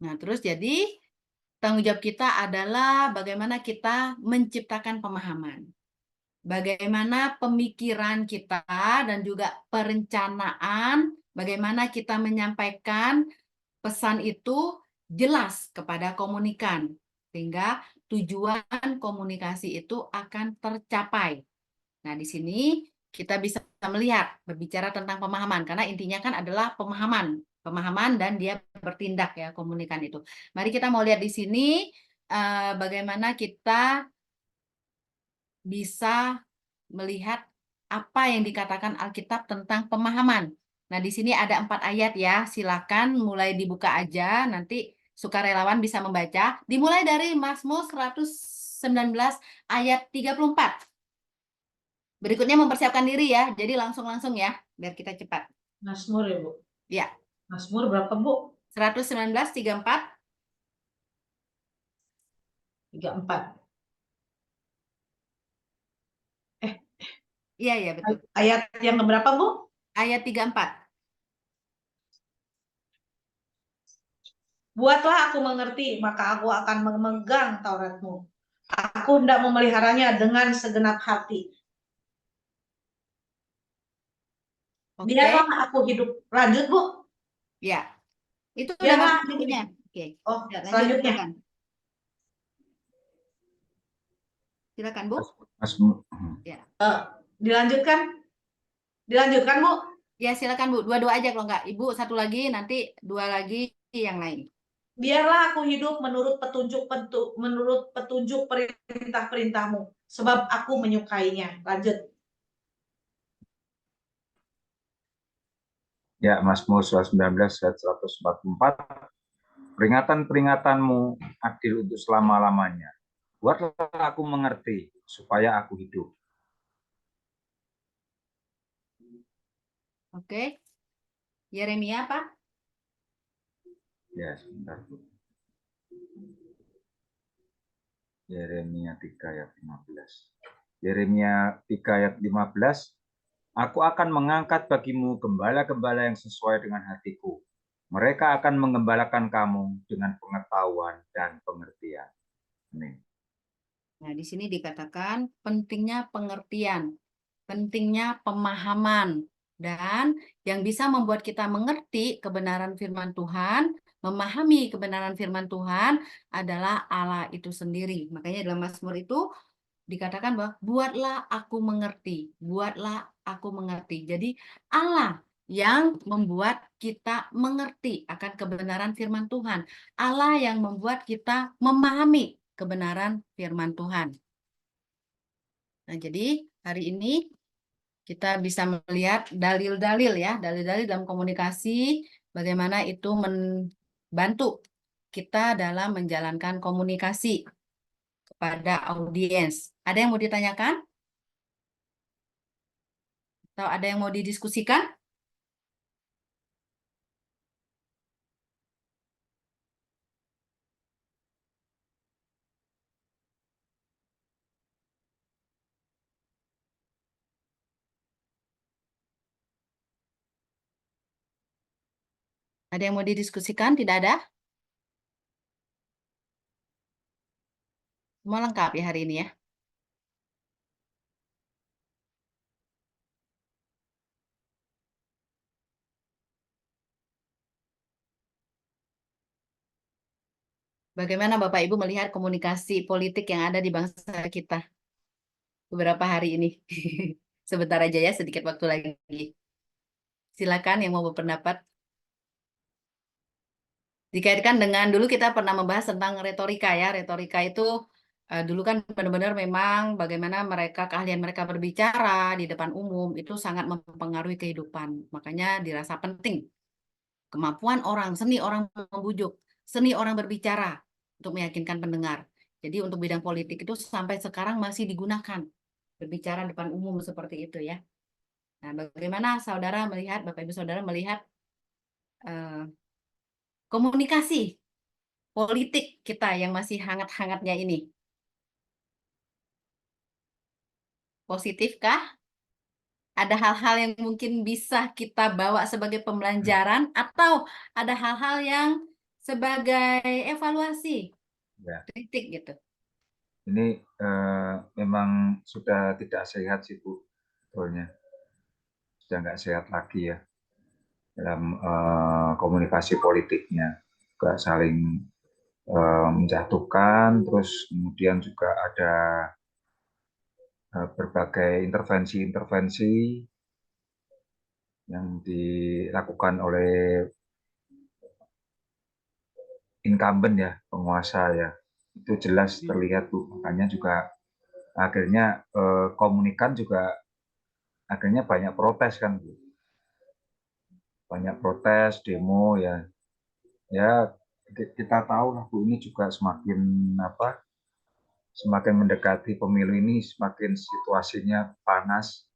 Nah, terus jadi tanggung jawab kita adalah bagaimana kita menciptakan pemahaman. Bagaimana pemikiran kita dan juga perencanaan, bagaimana kita menyampaikan pesan itu jelas kepada komunikan. Sehingga tujuan komunikasi itu akan tercapai. Nah, di sini kita bisa melihat berbicara tentang pemahaman karena intinya kan adalah pemahaman dan dia bertindak ya komunikan itu. Mari kita mau lihat di sini bagaimana kita bisa melihat apa yang dikatakan Alkitab tentang pemahaman. Nah, di sini ada 4 ayat ya. Silakan mulai dibuka aja. Nanti sukarelawan bisa membaca. Dimulai dari Mazmur 119 ayat 34. Berikutnya mempersiapkan diri ya. Jadi langsung ya, biar kita cepat. Mazmur ya, Bu? Ya. Mazmur berapa, Bu? 119 34. 34. Iya, betul. Ayat yang berapa, Bu? Ayat 34. Buatlah aku mengerti, maka aku akan memegang Tauratmu. Aku hendak memeliharanya dengan segenap hati. Oke. Biarlah aku hidup. Lanjut, Bu. Ya. Itu udah Biarlah masuk aku bukunya. hidup. Oke. Oh, Ya, lanjut, selanjutnya. Silakan, Bu. Ya. Dilanjutkan? Dilanjutkan, Bu? Ya, silakan Bu. Dua-dua aja kalau enggak. Ibu satu lagi, nanti 2 lagi yang lain. Biarlah aku hidup menurut petunjuk perintah-perintahmu, sebab aku menyukainya. Lanjut. Ya, Mazmur 19 ayat 144. Peringatan-peringatanmu adil untuk selama-lamanya. Buatlah aku mengerti, supaya aku hidup. Oke. Yeremia apa? Ya, sebentar. Yeremia 3 ayat 15. Yeremia 3 ayat 15. Aku akan mengangkat bagimu gembala-gembala yang sesuai dengan hatiku. Mereka akan menggembalakan kamu dengan pengetahuan dan pengertian. Amin. Nah, di sini dikatakan pentingnya pengertian, pentingnya pemahaman, dan yang bisa membuat kita mengerti kebenaran firman Tuhan, memahami kebenaran firman Tuhan adalah Allah itu sendiri. Makanya dalam Mazmur itu dikatakan bahwa buatlah aku mengerti, buatlah aku mengerti. Jadi Allah yang membuat kita mengerti akan kebenaran firman Tuhan. Allah yang membuat kita memahami kebenaran firman Tuhan. Nah, jadi hari ini kita bisa melihat dalil-dalil ya, dalil-dalil dalam komunikasi, bagaimana itu membantu kita dalam menjalankan komunikasi kepada audiens. Ada yang mau ditanyakan? Atau ada yang mau didiskusikan? Ada yang mau didiskusikan? Tidak ada? Semua lengkap ya hari ini ya. Bagaimana Bapak Ibu melihat komunikasi politik yang ada di bangsa kita beberapa hari ini? Sebentar aja ya, sedikit waktu lagi. Silakan yang mau berpendapat. Dikaitkan dengan dulu kita pernah membahas tentang retorika ya. Retorika itu dulu kan benar-benar memang bagaimana keahlian mereka berbicara di depan umum itu sangat mempengaruhi kehidupan. Makanya dirasa penting kemampuan orang, seni orang membujuk, seni orang berbicara untuk meyakinkan pendengar. Jadi untuk bidang politik itu sampai sekarang masih digunakan berbicara depan umum seperti itu ya. Nah, bagaimana saudara melihat, Bapak Ibu Saudara melihat komunikasi politik kita yang masih hangat-hangatnya ini? Positifkah? Ada hal-hal yang mungkin bisa kita bawa sebagai pembelajaran atau ada hal-hal yang sebagai evaluasi, Ya, kritik gitu. ini memang sudah tidak sehat sih Bu, sebetulnya. Sudah nggak sehat lagi ya dalam komunikasi politiknya. Juga saling menjatuhkan, terus kemudian juga ada berbagai intervensi-intervensi yang dilakukan oleh incumbent ya, penguasa ya, itu jelas terlihat Bu. Makanya juga akhirnya komunikan juga akhirnya banyak protes kan Bu. Banyak protes, demo ya. Ya kita tahu lah Bu, ini juga semakin semakin mendekati pemilu ini semakin situasinya panas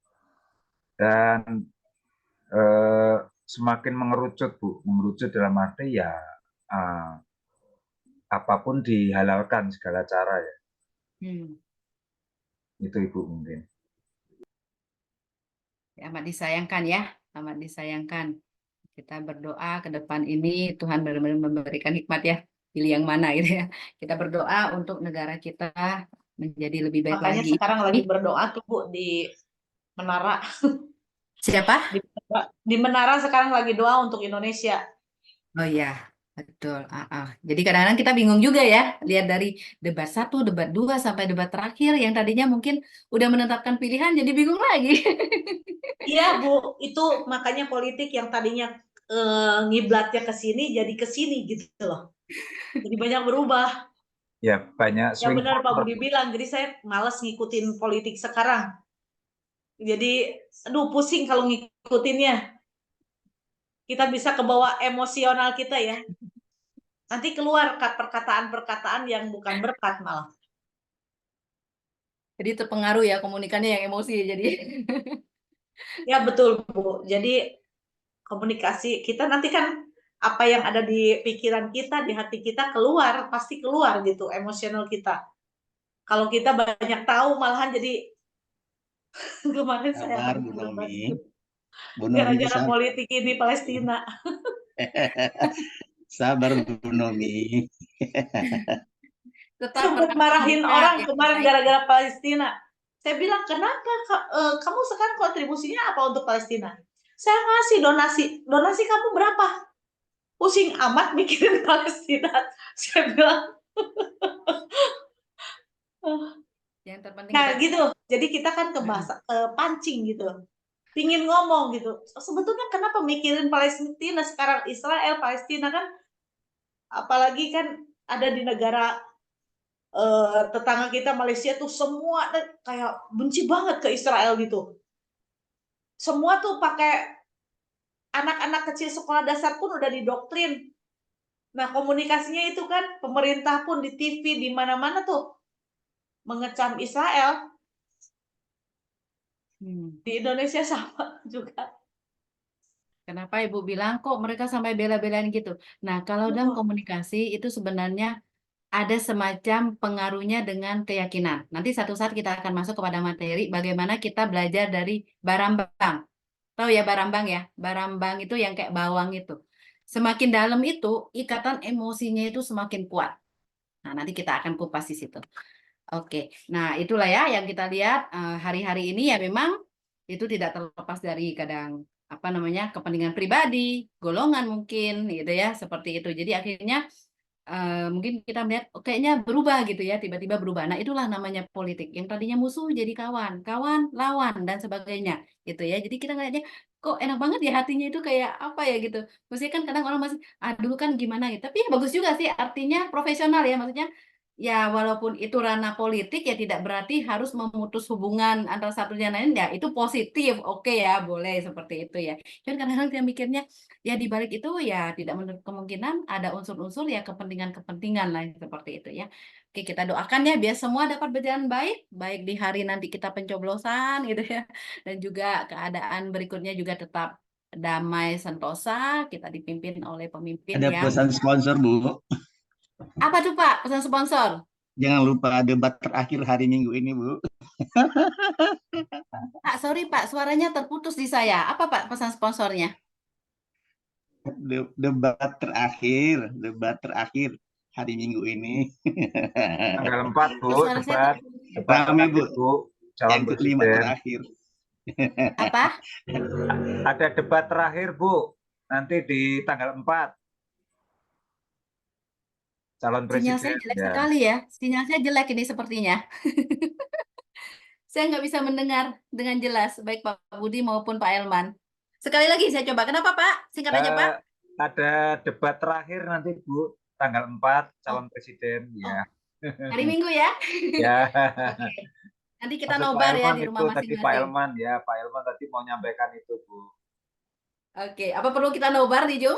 dan semakin mengerucut Bu, mengerucut dalam arti ya apapun dihalalkan segala cara ya. Itu Ibu mungkin. Ya, amat disayangkan ya, amat disayangkan. Kita berdoa ke depan ini Tuhan benar-benar memberikan hikmat ya, pilih yang mana gitu ya. Kita berdoa untuk negara kita menjadi lebih baik Makanya lagi. sekarang lagi berdoa tuh Bu di menara. Siapa? Di menara sekarang lagi doa untuk Indonesia. Oh iya, betul. Jadi kadang-kadang kita bingung juga ya, lihat dari debat 1, debat 2, sampai debat terakhir yang tadinya mungkin udah menetapkan pilihan, jadi bingung lagi. Iya Bu, itu makanya politik yang tadinya ngiblatnya ke sini jadi ke sini gitu loh. Jadi banyak berubah. Ya banyak Ya swing benar Pak voter. Budi bilang, jadi saya malas ngikutin politik sekarang. Jadi, aduh pusing kalau ngikutinnya. Kita bisa kebawa emosional kita ya. Nanti keluar perkataan-perkataan yang bukan berkat malah. Jadi terpengaruh ya komunikannya yang emosi jadi. Ya betul Bu. Jadi komunikasi kita nanti kan apa yang ada di pikiran kita, di hati kita keluar, pasti keluar gitu emosional kita. Kalau kita banyak tahu malahan jadi kemarin saya Sabar habis Bu debat Nomi. Bu Nomi gara-gara sabar. politik ini Palestina. Sabar Bu Nomi. Tetap Sempat merasa marahin dekat orang ya, kemarin baik. gara-gara Palestina. Saya bilang, kenapa kamu sekarang kontribusinya apa untuk Palestina? Saya ngasih donasi. Donasi kamu berapa? Pusing amat mikirin Palestina. Saya bilang, Yang terpenting nah kita gitu. Jadi kita kan pancing gitu. Pingin ngomong gitu. Sebetulnya kenapa mikirin Palestina sekarang Israel, Palestina kan, apalagi kan ada di negara tetangga kita Malaysia tuh semua kayak benci banget ke Israel gitu. Semua tuh pakai anak-anak kecil sekolah dasar pun udah didoktrin. Nah, komunikasinya itu kan pemerintah pun di TV di mana-mana tuh mengecam Israel. Di Indonesia sama juga. Kenapa Ibu bilang kok mereka sampai bela-belain gitu? Nah, kalau dalam komunikasi itu sebenarnya ada semacam pengaruhnya dengan keyakinan. Nanti satu saat kita akan masuk kepada materi bagaimana kita belajar dari Barambang. Tahu ya Barambang ya? Barambang itu yang kayak bawang itu. Semakin dalam itu, ikatan emosinya itu semakin kuat. Nah, nanti kita akan kupas di situ. Oke, nah itulah ya yang kita lihat hari-hari ini ya memang itu tidak terlepas dari kadang apa namanya kepentingan pribadi, golongan mungkin gitu ya seperti itu. Jadi akhirnya mungkin kita melihat kayaknya berubah gitu ya tiba-tiba berubah. Nah itulah namanya politik yang tadinya musuh jadi kawan, kawan lawan dan sebagainya gitu ya. Jadi kita ngeliatnya kok enak banget ya hatinya itu kayak apa ya gitu. Maksudnya kan kadang orang masih dulu kan gimana gitu. Tapi ya bagus juga sih artinya profesional ya maksudnya. Ya, walaupun itu ranah politik ya tidak berarti harus memutus hubungan antara satu dan lain ya itu positif, oke ya boleh seperti itu ya. Cuman kadang-kadang dia mikirnya ya di balik itu ya tidak menutup kemungkinan ada unsur-unsur ya kepentingan-kepentingan lain seperti itu ya. Oke kita doakan ya biar semua dapat berjalan baik, baik di hari nanti kita pencoblosan gitu ya, dan juga keadaan berikutnya juga tetap damai sentosa, kita dipimpin oleh pemimpin Ada yang pesan sponsor Bu. apa tuh Pak pesan sponsor? Jangan lupa debat terakhir hari Minggu ini Bu. Pak, sorry Pak, suaranya terputus di saya. Apa Pak pesan sponsornya? Debat terakhir hari Minggu ini. Tanggal 4 Bu, Suara saya debat Rame terakhir Bu. Bu, calon Yang kelima presiden. terakhir. apa? Ada debat terakhir Bu, nanti di tanggal 4. Calon Sinyal saya presiden jelek ya. sekali ya. Sinyal saya jelek ini sepertinya. Saya nggak bisa mendengar dengan jelas, baik Pak Budi maupun Pak Elman. Sekali lagi saya coba. Kenapa Pak? Singkat aja Pak. Ada debat terakhir nanti Bu, tanggal 4 calon presiden ya. Hari Minggu ya. Ya. Oke. Nanti kita Maksud Pak nobar ya Elman di itu rumah tadi Pak masing-masing. Elman ya, Pak Elman tadi mau nyampaikan itu Bu. Oke, apa perlu kita nobar di Jum?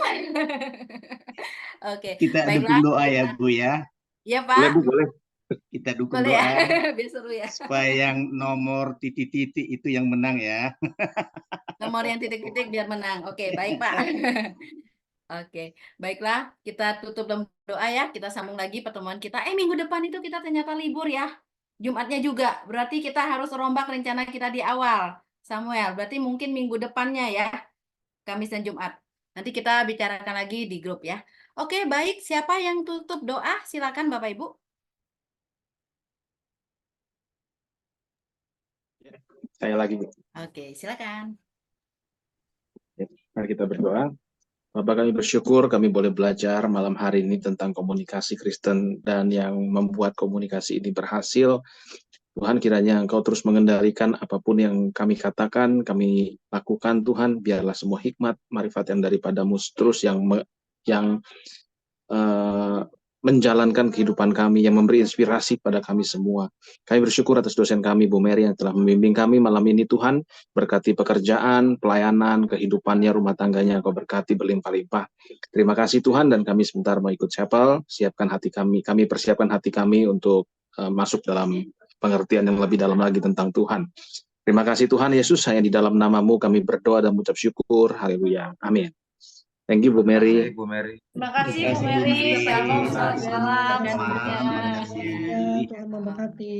Oke, Kita baiklah. dukung doa ya Bu ya. Iya Boleh Pak, Bu, boleh. Kita dukung boleh ya. doa Biar seru ya. supaya yang nomor titik-titik itu yang menang ya. Nomor yang titik-titik biar menang. Oke, baik Pak. Oke, baiklah. Kita tutup dalam doa ya. Kita sambung lagi pertemuan kita. Minggu depan itu kita ternyata libur ya. Jumatnya juga. Berarti kita harus rombak rencana kita di awal. Samuel, berarti mungkin minggu depannya ya. Kamis dan Jumat. Nanti kita bicarakan lagi di grup ya. Oke, baik. Siapa yang tutup doa? Silakan Bapak Ibu. Saya lagi. Oke, silakan. Mari kita berdoa. Bapak, kami bersyukur kami boleh belajar malam hari ini tentang komunikasi Kristen dan yang membuat komunikasi ini berhasil. Tuhan, kiranya Engkau terus mengendalikan apapun yang kami katakan, kami lakukan Tuhan, biarlah semua hikmat, marifat yang daripadamu terus yang menjalankan kehidupan kami, yang memberi inspirasi pada kami semua. Kami bersyukur atas dosen kami, Bu Mary, yang telah membimbing kami malam ini, Tuhan. Berkati pekerjaan, pelayanan, kehidupannya, rumah tangganya, Engkau berkati berlimpah-limpah. Terima kasih Tuhan, dan kami sebentar mau ikut chapel. Siapkan hati kami persiapkan hati kami untuk masuk dalam pengertian yang lebih dalam lagi tentang Tuhan. Terima kasih Tuhan Yesus, hanya di dalam nama-Mu kami berdoa dan mengucap syukur. Haleluya. Amin. Thank you Bu Mary. Bu Mary. Terima kasih Bu Terima kasih, Bu Mary. Mary. Shalom, Terima kasih. salam Dan semuanya. Terima kasih. Ya, Tuhan memberkati.